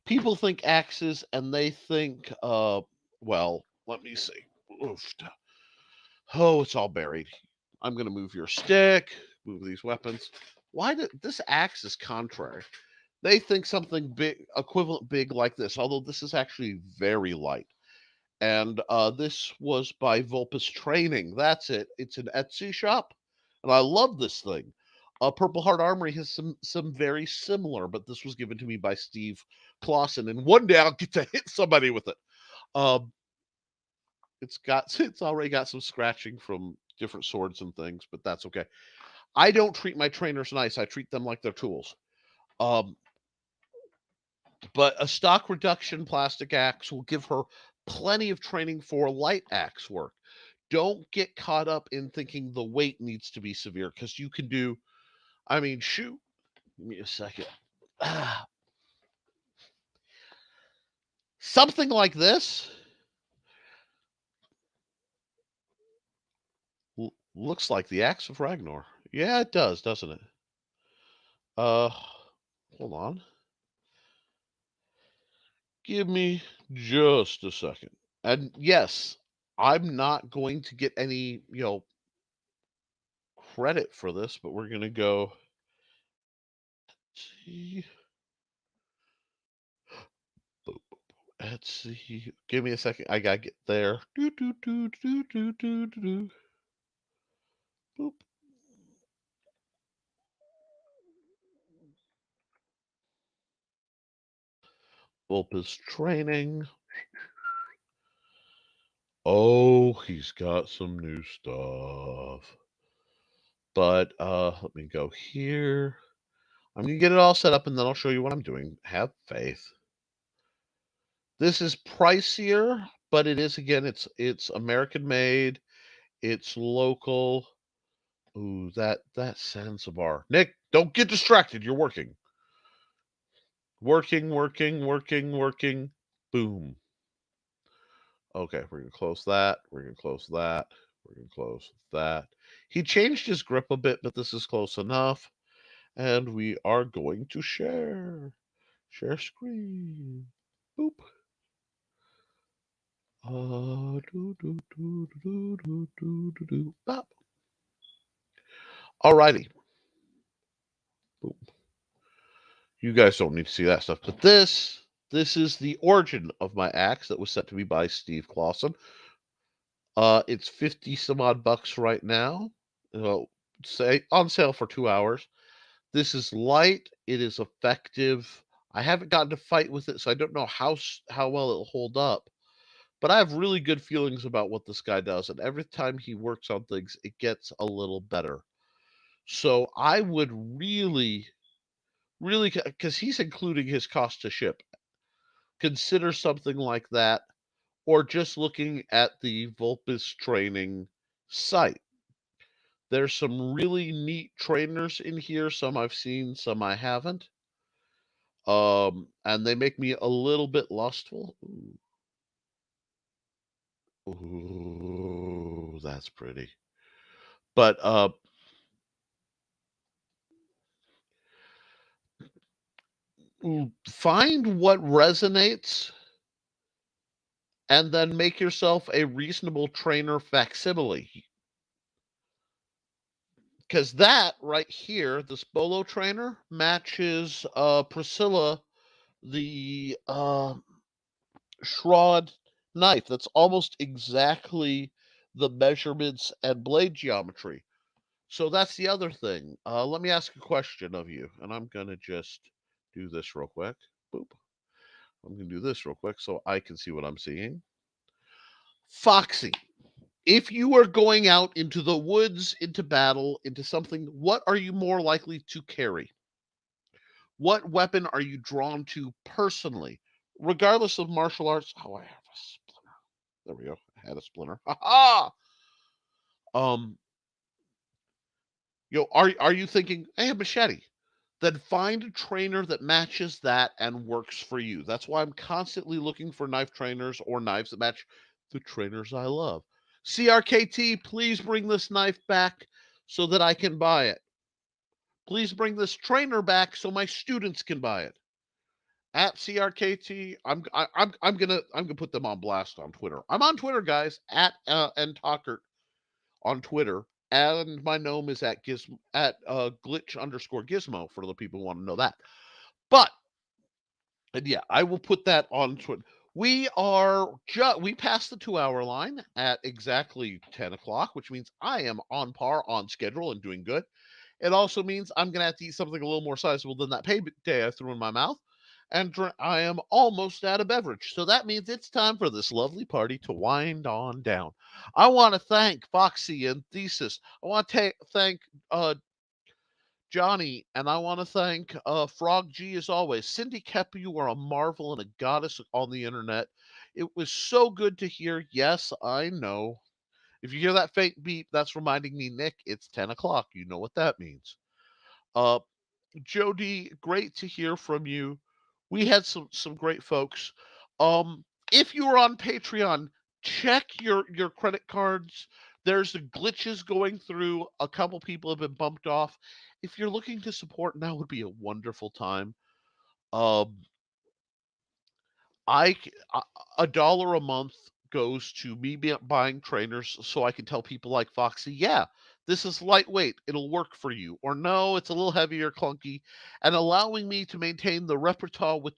people think axes and they think well, let me see. Oof. Oh, it's all buried. I'm gonna move your stick, move these weapons. Why did this axe is contrary? They think something big, equivalent big like this, although this is actually very light. And this was by Vulpes Training. That's it. It's an Etsy shop, and I love this thing. Purple Heart Armory has some very similar, but this was given to me by Steve Clausen, and one day I'll get to hit somebody with it. Um, it's already got some scratching from different swords and things, but that's okay. I don't treat my trainers nice. I treat them like they're tools. Um, but a stock reduction plastic axe will give her plenty of training for light axe work. Don't get caught up in thinking the weight needs to be severe, because you can do, I mean, shoot, give me a second. Something like this looks like the axe of Ragnar. Yeah, it does, doesn't it? Uh, hold on. Give me just a second. And yes, I'm not going to get any, credit for this, but we're going to go. See. Let's see. Give me a second. I gotta get there. Do do do do do do do. Boop. Vulpes Training. Oh, he's got some new stuff. But let me go here. I'm gonna get it all set up and then I'll show you what I'm doing. Have faith. This is pricier, but it is, again, it's American made. It's local. Ooh, that Zanzibar. Nick, don't get distracted. You're working. Working, working, working, working. Boom. Okay, we're gonna close that. We're gonna close that. We're gonna close that. He changed his grip a bit, but this is close enough. And we are going to share. Share screen. Boop. Do, do, do, do, do, do, do, do. Bop. Alrighty. Boom. You guys don't need to see that stuff, but this is the origin of my axe that was sent to me by Steve Clausen. It's 50 some odd bucks right now. Say on sale for 2 hours. This is light. It is effective. I haven't gotten to fight with it, so I don't know how well it'll hold up. But I have really good feelings about what this guy does, and every time he works on things, it gets a little better. So I would really, really, because he's including his cost to ship, consider something like that, or just looking at the Vulpes Training site. There's some really neat trainers in here. Some I've seen, some I haven't. And they make me a little bit lustful. Ooh, ooh, that's pretty. But find what resonates and then make yourself a reasonable trainer facsimile. Because that right here, this Bolo trainer, matches Priscilla, the Shroud knife. That's almost exactly the measurements and blade geometry. So that's the other thing. Let me ask a question of you, and I'm gonna just do this real quick. Boop. I'm gonna do this real quick so I can see what I'm seeing. Foxy, if you are going out into the woods, into battle, into something, what are you more likely to carry? What weapon are you drawn to personally, regardless of martial arts? Oh, I have a splinter. There we go. I had a splinter. Ha ha! Um, are you thinking, hey, a machete? then find a trainer that matches that and works for you. That's why I'm constantly looking for knife trainers or knives that match the trainers I love. CRKT, please bring this knife back so that I can buy it. Please bring this trainer back so my students can buy it. At CRKT, I'm gonna put them on blast on Twitter. I'm on Twitter, guys, at and Talker on Twitter, and my gnome is at glitch underscore gizmo for the people who want to know that. But and yeah, I will put that on Twitter. We passed the 2 hour line at exactly 10 o'clock, which means I am on par, on schedule, and doing good. It also means I'm gonna have to eat something a little more sizable than that payday I threw in my mouth, and I am almost out of beverage. So that means it's time for this lovely party to wind on down. I want to thank Foxy and Thesis. I want to thank Johnny, and I want to thank Frog G as always. Cindy Kepper, you are a marvel and a goddess on the internet. It was so good to hear. Yes, I know. If you hear that faint beep, that's reminding me, Nick, it's 10 o'clock. You know what that means. Uh, Jody, great to hear from you. We had some great folks. If you are on Patreon, check your credit cards. There's the glitches going through. A couple people have been bumped off. If you're looking to support, now would be a wonderful time. Um, I c- a dollar a month goes to me buying trainers so I can tell people like Foxy, yeah, this is lightweight, it'll work for you, or no, it's a little heavier, clunky, and allowing me to maintain the repertoire with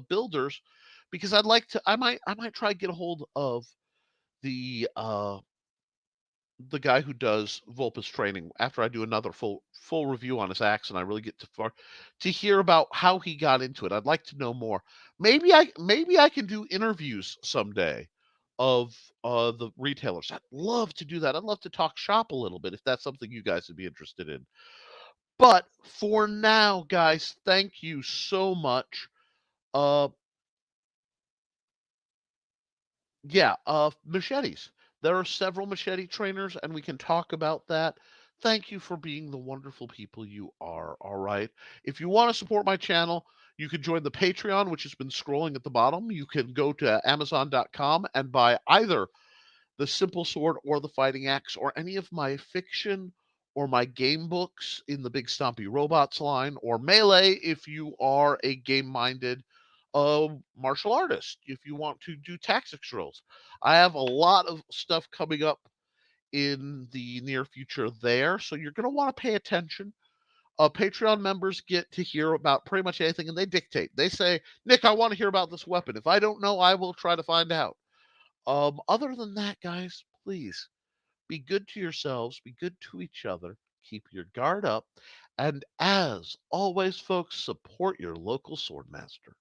builders, because I might try to get a hold of the uh the guy who does Volpus training after I do another full review on his axe and I really get to hear about how he got into it. I'd like to know more. Maybe I can do interviews someday of the retailers. I'd love to do that. I'd love to talk shop a little bit if that's something you guys would be interested in. But for now, guys, thank you so much. Uh Yeah, machetes. There are several machete trainers, and we can talk about that. Thank you for being the wonderful people you are. All right. If you want to support my channel, you can join the Patreon, which has been scrolling at the bottom. You can go to Amazon.com and buy either the Simple Sword or the Fighting Axe or any of my fiction or my game books in the Big Stompy Robots line, or Melee if you are a game minded martial artist, if you want to do tactics drills. I have a lot of stuff coming up in the near future there, so you're going to want to pay attention. Patreon members get to hear about pretty much anything and they dictate. They say, Nick, I want to hear about this weapon. If I don't know, I will try to find out. Other than that, guys, please be good to yourselves, be good to each other, keep your guard up, and as always, folks, support your local swordmaster.